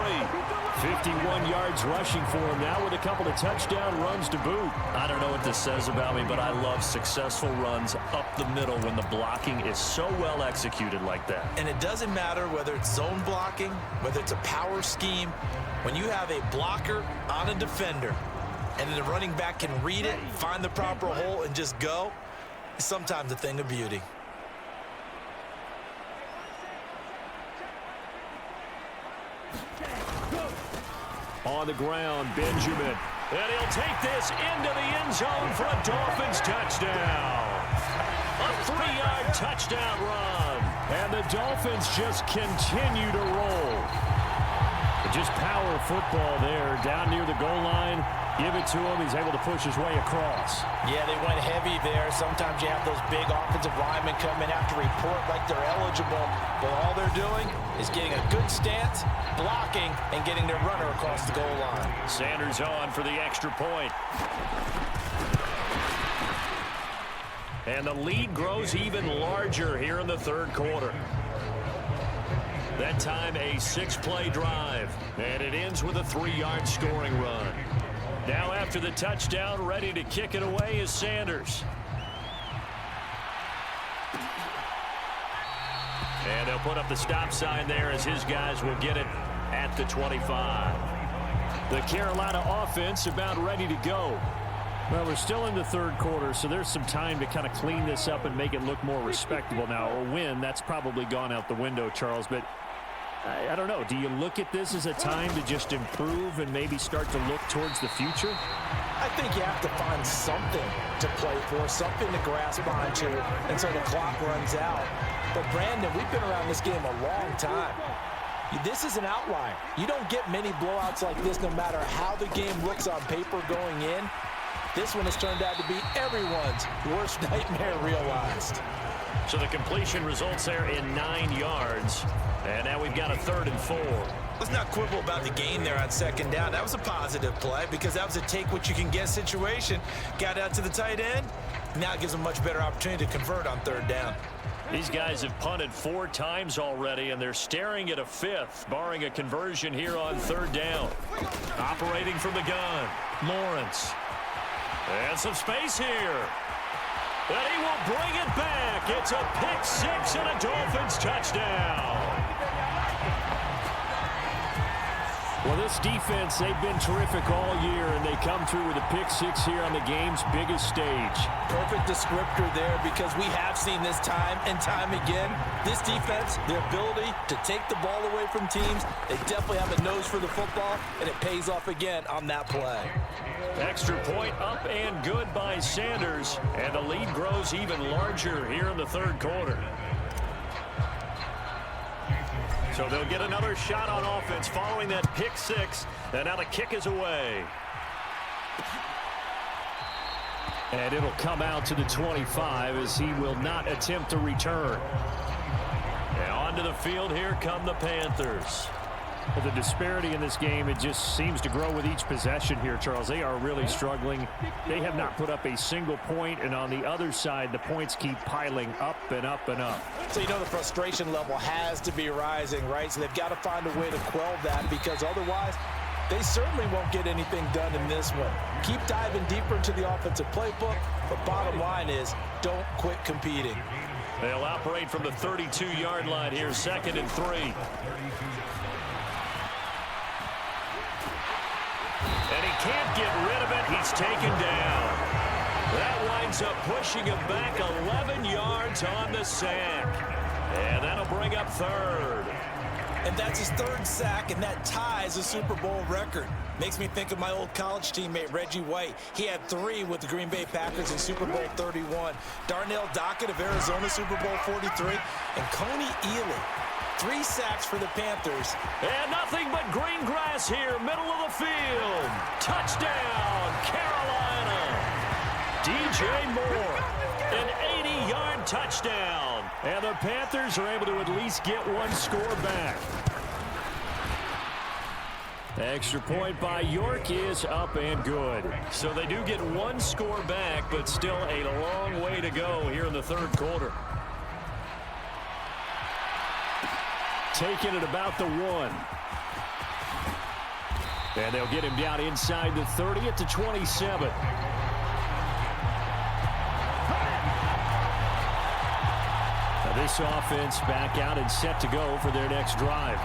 51 yards rushing for him now with a couple of touchdown runs to boot. I don't know what this says about me, but I love successful runs up the middle when the blocking is so well executed like that. And it doesn't matter whether it's zone blocking, whether it's a power scheme. When you have a blocker on a defender and the running back can read it, find the proper hole, and just go, it's sometimes a thing of beauty. On the ground, Benjamin. And he'll take this into the end zone for a Dolphins touchdown. A 3-yard touchdown run. And the Dolphins just continue to roll. Just power football there down near the goal line. Give it to him. He's able to push his way across. Yeah, they went heavy there. Sometimes you have those big offensive linemen come in after report like they're eligible, but all they're doing is getting a good stance, blocking, and getting their runner across the goal line. Sanders on for the extra point. And the lead grows even larger here in the third quarter. That time a 6-play drive, and it ends with a 3-yard scoring run. Now after the touchdown, ready to kick it away is Sanders. he'll put up the stop sign there as his guys will get it at the 25. The Carolina offense about ready to go. Well, we're still in the third quarter, so there's some time to kind of clean this up and make it look more respectable. Now, a win, that's probably gone out the window, Charles, but I don't know. Do you look at this as a time to just improve and maybe start to look towards the future? I think you have to find something to play for, something to grasp onto until the clock runs out. But, Brandon, we've been around this game a long time. This is an outlier. You don't get many blowouts like this no matter how the game looks on paper going in. This one has turned out to be everyone's worst nightmare realized. So the completion results there in 9 yards. And now we've got a 3rd and 4. Let's not quibble about the gain there on 2nd down. That was a positive play because that was a take-what-you-can-get situation. Got out to the tight end. Now it gives them a much better opportunity to convert on 3rd down. These guys have punted 4 times already, and they're staring at a 5th, barring a conversion here on 3rd down. Operating from the gun, Lawrence. And some space here. And he will bring it back. It's a pick 6 and a Dolphins touchdown. Well, this defense, they've been terrific all year, and they come through with a pick 6 here on the game's biggest stage. Perfect descriptor there because we have seen this time and time again. This defense, their ability to take the ball away from teams, they definitely have a nose for the football, and it pays off again on that play. Extra point up and good by Sanders, and the lead grows even larger here in the 3rd quarter. So they'll get another shot on offense following that pick 6, and now the kick is away. And it'll come out to the 25 as he will not attempt to return. And onto the field, here come the Panthers. Well, the disparity in this game, it just seems to grow with each possession here, Charles. They are really struggling. They have not put up a single point, and on the other side, the points keep piling up and up and up. So you know the frustration level has to be rising, right? So they've got to find a way to quell that because otherwise they certainly won't get anything done in this one. Keep diving deeper into the offensive playbook, but bottom line is don't quit competing. They'll operate from the 32-yard line here, 2nd and 3. And he can't get rid of it. He's taken down. That winds up pushing him back 11 yards on the sack. And that'll bring up 3rd. And that's his 3rd sack, and that ties a Super Bowl record. Makes me think of my old college teammate, Reggie White. He had 3 with the Green Bay Packers in Super Bowl 31. Darnell Dockett of Arizona, Super Bowl 43. And Coney Ealy, 3 sacks for the Panthers. And nothing but green grass here, middle of the field. Touchdown, Carolina. DJ Moore, an 80-yard touchdown. And the Panthers are able to at least get 1 score back. The extra point by York is up and good. So they do get 1 score back, but still a long way to go here in the 3rd quarter. Taking it about the 1. And they'll get him down inside the 30 at the 27. Now this offense back out and set to go for their next drive.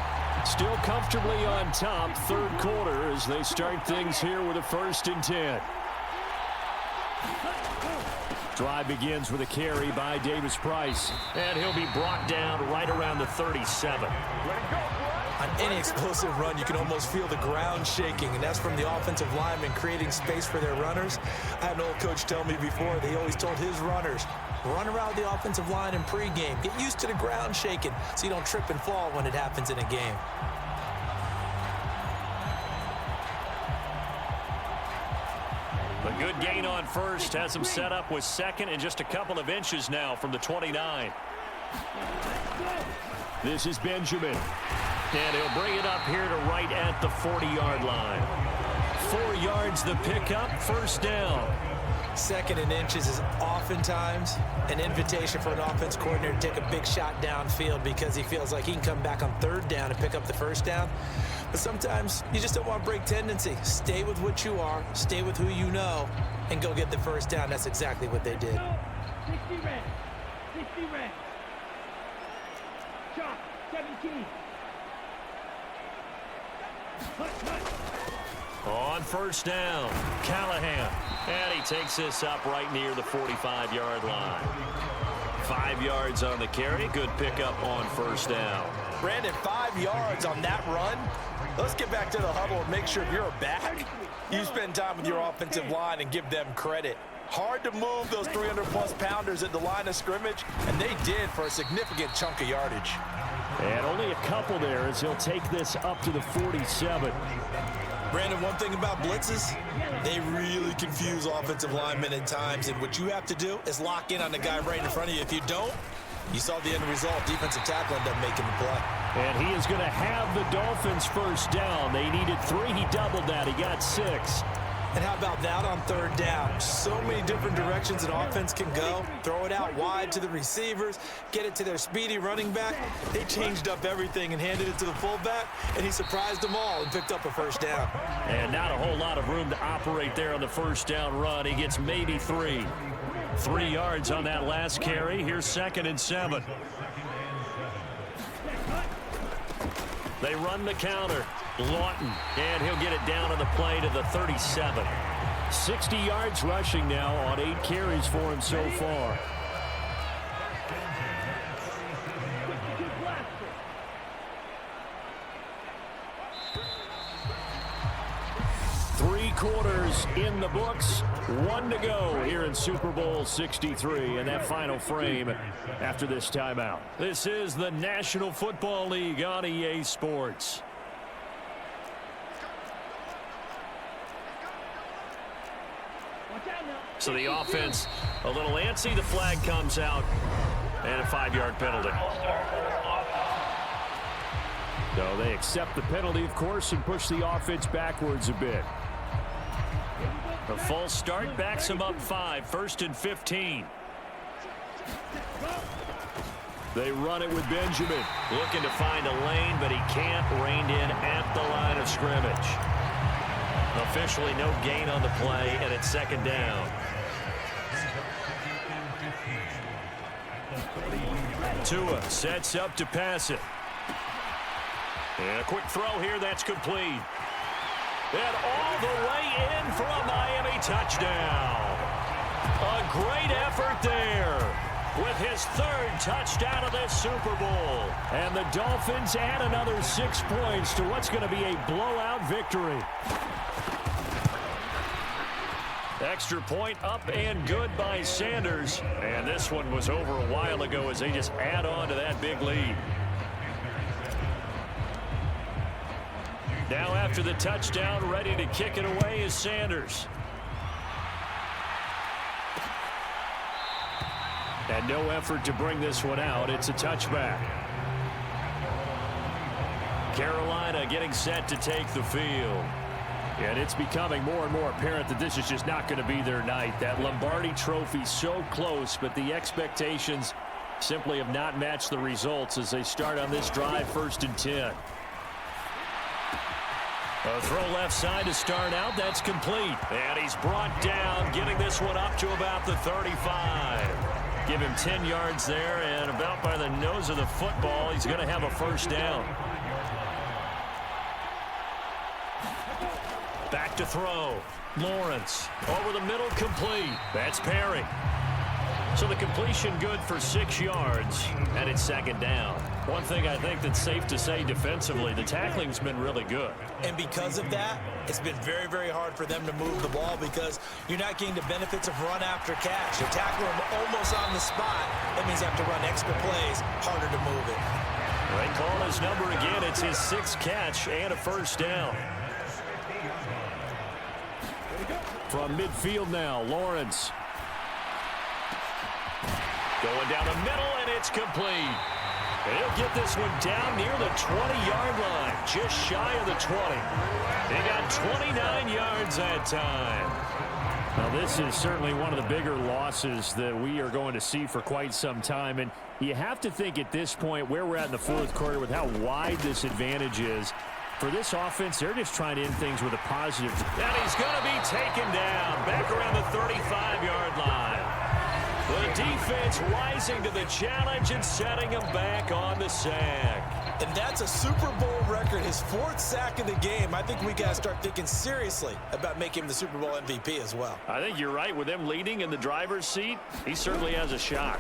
Still comfortably on top, 3rd quarter as they start things here with a 1st and 10. Drive begins with a carry by Davis Price. And he'll be brought down right around the 37. On any explosive run, you can almost feel the ground shaking, and that's from the offensive linemen creating space for their runners. I had an old coach tell me before, they always told his runners, run around the offensive line in pregame. Get used to the ground shaking so you don't trip and fall when it happens in a game. A good gain on 1st has him set up with 2nd and just a couple of inches now from the 29. This is Benjamin. And he'll bring it up here to right at the 40-yard line. 4 yards the pickup, 1st down. 2nd and inches is oftentimes an invitation for an offense coordinator to take a big shot downfield because he feels like he can come back on 3rd down and pick up the 1st down. But sometimes you just don't want to break tendency. Stay with what you are, stay with who you know, and go get the 1st down. That's exactly what they did. 60 red. 60 red. Chop, 17. On first down, Callahan. And he takes this up right near the 45-yard line. 5 yards on the carry. Good pickup on first down. Brandon, 5 yards on that run. Let's get back to the huddle and make sure if you're back, you spend time with your offensive line and give them credit. Hard to move those 300-plus pounders at the line of scrimmage, and they did for a significant chunk of yardage. And only a couple there as he'll take this up to the 47. Brandon, one thing about blitzes, they really confuse offensive linemen at times, and what you have to do is lock in on the guy right in front of you. If you don't, you saw the end result. Defensive tackle ended up making the play. And he is going to have the Dolphins first down. They needed 3. He doubled that. He got 6. And how about that on third down? So many different directions an offense can go. Throw it out wide to the receivers, get it to their speedy running back. They changed up everything and handed it to the fullback, and he surprised them all and picked up a first down. And not a whole lot of room to operate there on the first down run. He gets maybe 3. 3 yards on that last carry. Here's 2nd and 7. They run the counter. Lawton, and he'll get it down on the play to the 37. 60 yards rushing now on 8 carries for him so far. Three quarters in the books. 1 to go here in Super Bowl 63 and that final frame after this timeout. This is the National Football League on EA Sports. So the offense a little antsy. The flag comes out and a 5-yard penalty. So they accept the penalty, of course, and push the offense backwards a bit. A false start backs him up 5. 1st and 15. They run it with Benjamin. Looking to find a lane, but he can't. Reined in at the line of scrimmage. Officially no gain on the play, and it's 2nd down. Tua sets up to pass it. And a quick throw here, that's complete. And all the way in for a Miami touchdown. A great effort there with his 3rd touchdown of this Super Bowl. And the Dolphins add another 6 points to what's going to be a blowout victory. Extra point up and good by Sanders. And this one was over a while ago as they just add on to that big lead. Now after the touchdown, ready to kick it away is Sanders. And no effort to bring this one out. It's a touchback. Carolina getting set to take the field. And it's becoming more and more apparent that this is just not going to be their night. That Lombardi trophy so close, but the expectations simply have not matched the results as they start on this drive 1st and 10. A throw left side to start out. That's complete. And he's brought down, getting this one up to about the 35. Give him 10 yards there, and about by the nose of the football, he's going to have a first down. Back to throw. Lawrence over the middle, complete. That's Perry. So the completion good for 6 yards, and it's 2nd down. One thing I think that's safe to say defensively, the tackling's been really good. And because of that, it's been very, very hard for them to move the ball because you're not getting the benefits of run after catch. You're tackling them almost on the spot. That means you have to run extra plays, harder to move it. They call his number again. It's his 6th catch and a first down. From midfield now, Lawrence. Going down the middle, and it's complete. And he'll get this one down near the 20-yard line, just shy of the 20. They got 29 yards that time. Now, this is certainly one of the bigger losses that we are going to see for quite some time. And you have to think at this point where we're at in the 4th quarter with how wide this advantage is. For this offense, they're just trying to end things with a positive. And he's going to be taken down back around the 35-yard line. The defense rising to the challenge and setting him back on the sack. And that's a Super Bowl record, his 4th sack of the game. I think we got to start thinking seriously about making him the Super Bowl MVP as well. I think you're right. With him leading in the driver's seat, he certainly has a shot.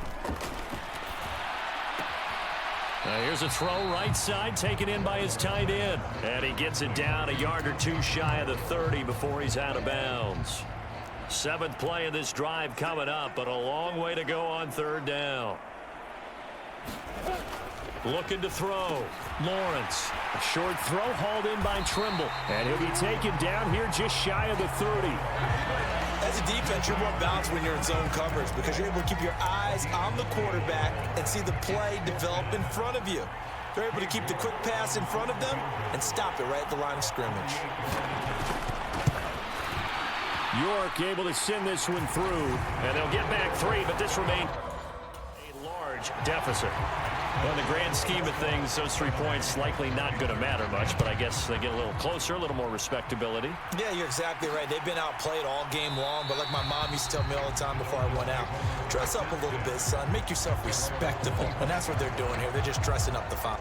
Here's a throw right side, taken in by his tight end. And he gets it down a yard or two shy of the 30 before he's out of bounds. 7th play of this drive coming up, but a long way to go on 3rd down. Looking to throw. Lawrence. A short throw hauled in by Trimble. And he'll be taken down here just shy of the 30. As a defense, you're more balanced when you're in zone coverage because you're able to keep your eyes on the quarterback and see the play develop in front of you. They're able to keep the quick pass in front of them and stop it right at the line of scrimmage. York able to send this one through. And they'll get back 3, but this remains a large deficit. Well, in the grand scheme of things, those 3 points likely not going to matter much, but I guess they get a little closer, a little more respectability. Yeah, you're exactly right. They've been outplayed all game long, but like my mom used to tell me all the time before I went out, dress up a little bit, son. Make yourself respectable. And that's what they're doing here. They're just dressing up the foul.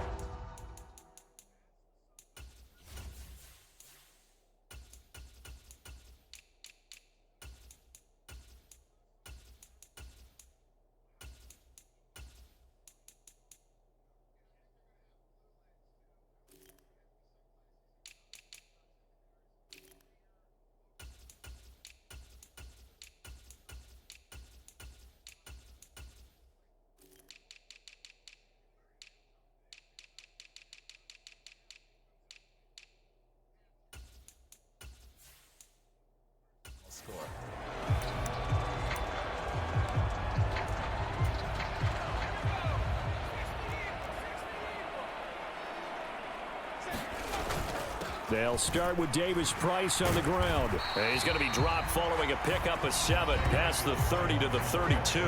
They'll start with Davis Price on the ground. And he's going to be dropped following a pickup of 7 past the 30 to the 32.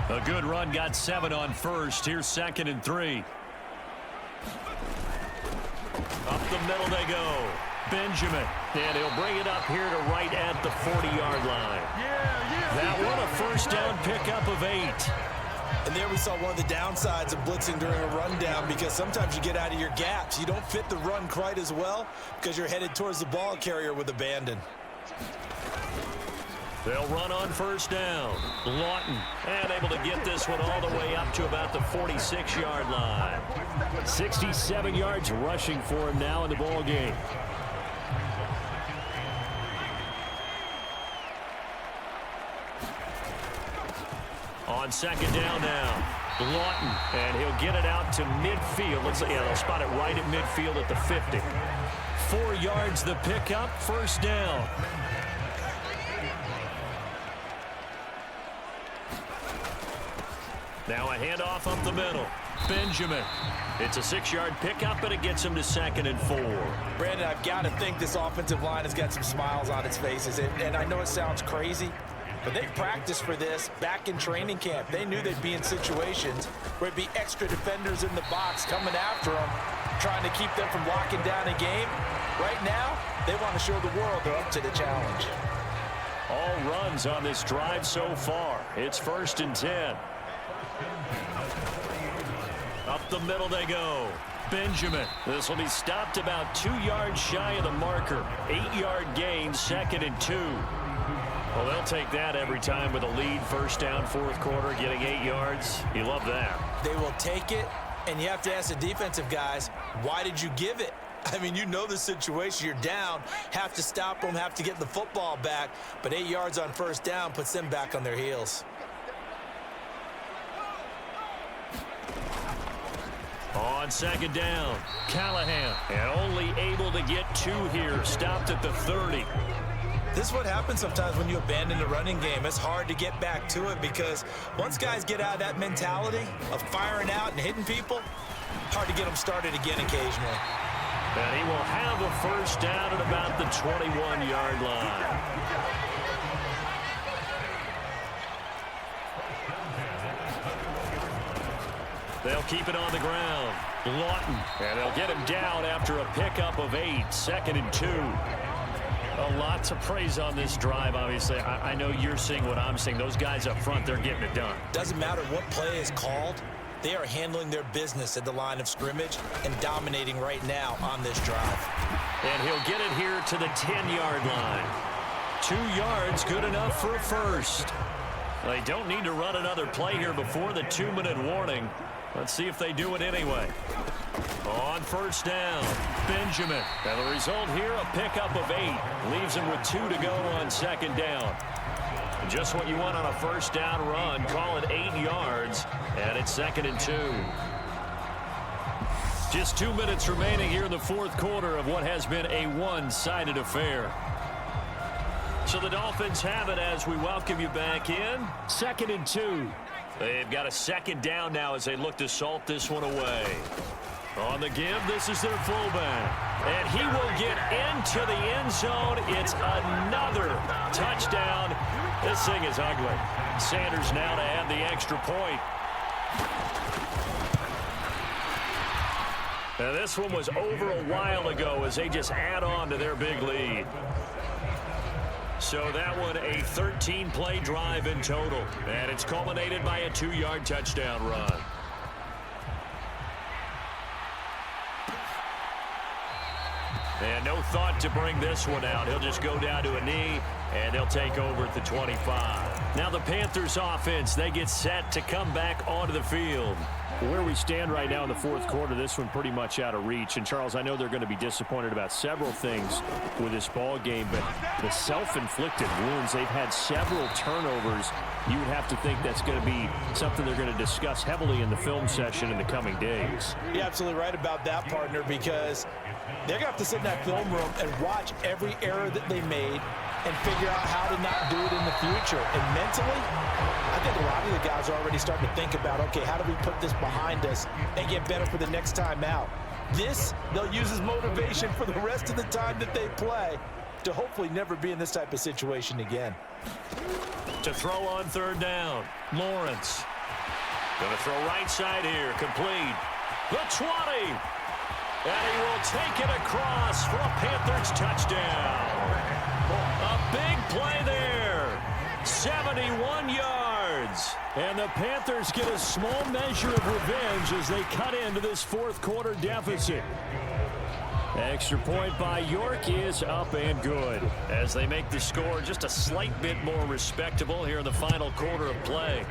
A good run, got 7 on first. Here's 2nd and 3. Up the middle they go. Benjamin. And he'll bring it up here to right at the 40-yard line. That one a first down pickup of 8. And there we saw one of the downsides of blitzing during a rundown because sometimes you get out of your gaps. You don't fit the run quite as well because you're headed towards the ball carrier with abandon. They'll run on first down. Lawton, and able to get this one all the way up to about the 46-yard line. 67 yards rushing for him now in the ball game. On 2nd down now. Lawton, and he'll get it out to midfield. Looks like, yeah, they'll spot it right at midfield at the 50. 4 yards the pickup, first down. Now a handoff up the middle. Benjamin. It's a 6-yard pickup, but it gets him to 2nd and 4. Brandon, I've got to think this offensive line has got some smiles on its faces. And I know it sounds crazy, but they practiced for this back in training camp. They knew they'd be in situations where it'd be extra defenders in the box coming after them, trying to keep them from locking down a game. Right now, they want to show the world they're up to the challenge. All runs on this drive so far. It's 1st and 10. Up the middle they go. Benjamin. This will be stopped about 2 yards shy of the marker. 8-yard gain, 2nd and 2. Well, they'll take that every time with a lead. First down, 4th quarter, getting 8 yards. You love that. They will take it, and you have to ask the defensive guys, why did you give it? I mean, you know the situation. You're down, have to stop them, have to get the football back, but 8 yards on first down puts them back on their heels. On 2nd down, Callahan, and only able to get 2 here. Stopped at the 30. This is what happens sometimes when you abandon the running game. It's hard to get back to it because once guys get out of that mentality of firing out and hitting people, hard to get them started again occasionally. And he will have a first down at about the 21-yard line. They'll keep it on the ground. Lawton. And they'll get him down after a pickup of 8. 2nd and 2. A lot to praise on this drive, obviously. I know you're seeing what I'm seeing. Those guys up front, they're getting it done. Doesn't matter what play is called. They are handling their business at the line of scrimmage and dominating right now on this drive. And he'll get it here to the 10-yard line. 2 yards, good enough for a first. They don't need to run another play here before the 2-minute warning. Let's see if they do it anyway. On first down, Benjamin. And the result here, a pickup of 8. Leaves him with 2 to go on 2nd down. Just what you want on a first down run. Call it 8 yards, and it's 2nd and 2. Just 2 minutes remaining here in the 4th quarter of what has been a one-sided affair. So the Dolphins have it as we welcome you back in. 2nd and 2. They've got a 2nd down now as they look to salt this one away. On the give, this is their fullback. And he will get into the end zone. It's another touchdown. This thing is ugly. Sanders now to add the extra point. Now this one was over a while ago as they just add on to their big lead. So that one a 13-play drive in total. And it's culminated by a 2-yard touchdown run. And no thought to bring this one out. He'll just go down to a knee, and they'll take over at the 25. Now the Panthers offense, they get set to come back onto the field. Where we stand right now in the 4th quarter, this one pretty much out of reach. And, Charles, I know they're going to be disappointed about several things with this ball game, but the self-inflicted wounds, they've had several turnovers. You would have to think that's going to be something they're going to discuss heavily in the film session in the coming days. You're absolutely right about that, partner, because they're going to have to sit in that film room and watch every error that they made and figure out how to not do it in the future. And mentally, I think a lot of the guys are already starting to think about, okay, how do we put this behind us and get better for the next time out? This, they'll use as motivation for the rest of the time that they play to hopefully never be in this type of situation again. To throw on 3rd down, Lawrence. Going to throw right side here, complete. The 20. And he will take it across for a Panthers touchdown. A big play there. 71 yards. And the Panthers get a small measure of revenge as they cut into this 4th quarter deficit. Extra point by York is up and good as they make the score just a slight bit more respectable here in the final quarter of play.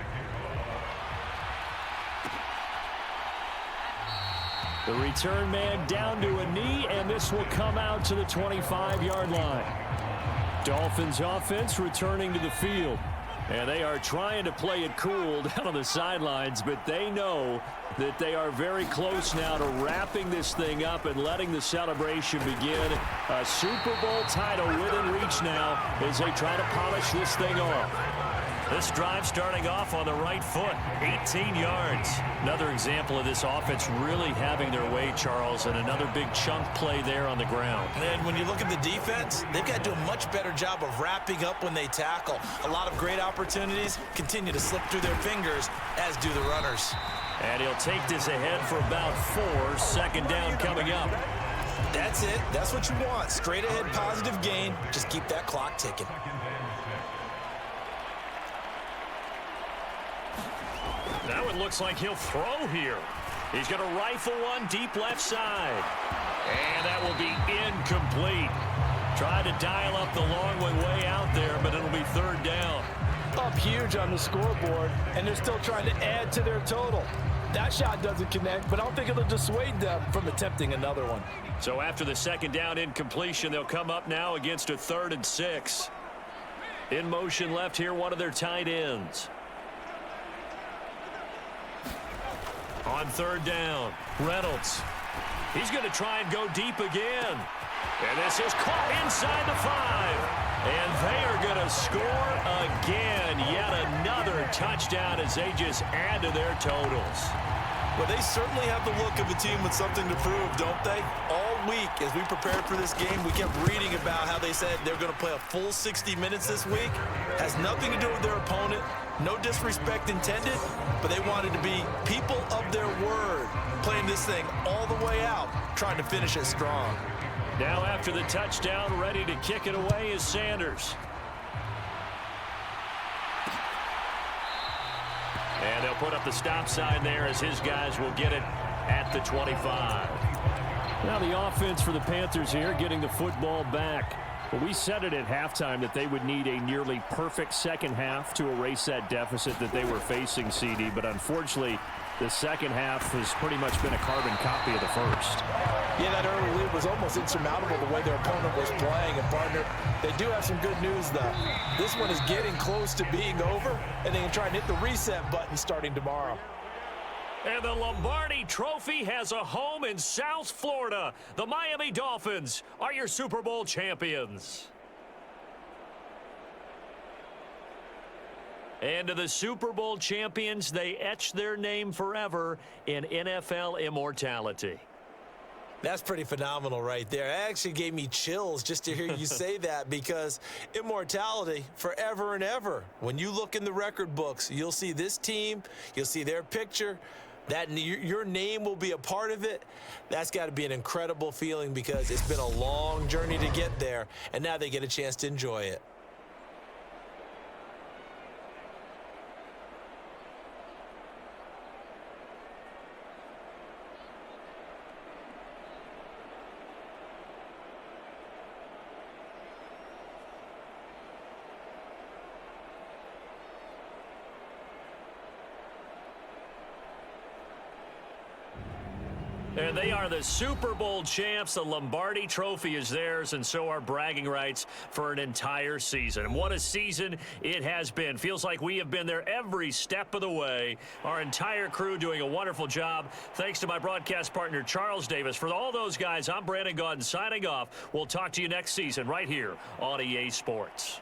The return man down to a knee, and this will come out to the 25-yard line. Dolphins offense returning to the field. And they are trying to play it cool down on the sidelines, but they know that they are very close now to wrapping this thing up and letting the celebration begin. A Super Bowl title within reach now as they try to polish this thing off. This drive starting off on the right foot, 18 yards. Another example of this offense really having their way, Charles, and another big chunk play there on the ground. And when you look at the defense, they've got to do a much better job of wrapping up when they tackle. A lot of great opportunities continue to slip through their fingers, as do the runners. And he'll take this ahead for about 4. 2nd down coming up. That's it. That's what you want. Straight ahead positive gain. Just keep that clock ticking. That one looks like he'll throw here. He's going to rifle one deep left side. And that will be incomplete. Try to dial up the long one way out there, but it'll be 3rd down. Up huge on the scoreboard, and they're still trying to add to their total. That shot doesn't connect, but I don't think it'll dissuade them from attempting another one. So after the 2nd down incompletion, they'll come up now against a 3rd and 6. In motion left here, one of their tight ends. On 3rd down, Reynolds. He's going to try and go deep again. And this is caught inside the 5. And they are going to score again. Yet another touchdown as they just add to their totals. Well, they certainly have the look of a team with something to prove, don't they? All week, as we prepared for this game, we kept reading about how they said they're going to play a full 60 minutes this week. Has nothing to do with their opponent. No disrespect intended, but they wanted to be people of their word, playing this thing all the way out, trying to finish it strong. Now after the touchdown, ready to kick it away is Sanders. And they'll put up the stop sign there as his guys will get it at the 25. Now the offense for the Panthers here getting the football back. Well, we said it at halftime that they would need a nearly perfect second half to erase that deficit that they were facing, CD. But unfortunately, the second half has pretty much been a carbon copy of the first. Yeah, that early lead was almost insurmountable the way their opponent was playing. And, partner, they do have some good news, though. This one is getting close to being over, and they can try and hit the reset button starting tomorrow. And the Lombardi Trophy has a home in South Florida. The Miami Dolphins are your Super Bowl champions. And to the Super Bowl champions, they etch their name forever in NFL immortality. That's pretty phenomenal right there. It actually gave me chills just to hear you say that, because immortality forever and ever. When you look in the record books, you'll see this team, you'll see their picture, that your name will be a part of it. That's got to be an incredible feeling, because it's been a long journey to get there, and now they get a chance to enjoy it. And they are the Super Bowl champs. The Lombardi Trophy is theirs, and so are bragging rights for an entire season. And what a season it has been. Feels like we have been there every step of the way. Our entire crew doing a wonderful job. Thanks to my broadcast partner, Charles Davis. For all those guys, I'm Brandon Gaudin signing off. We'll talk to you next season right here on EA Sports.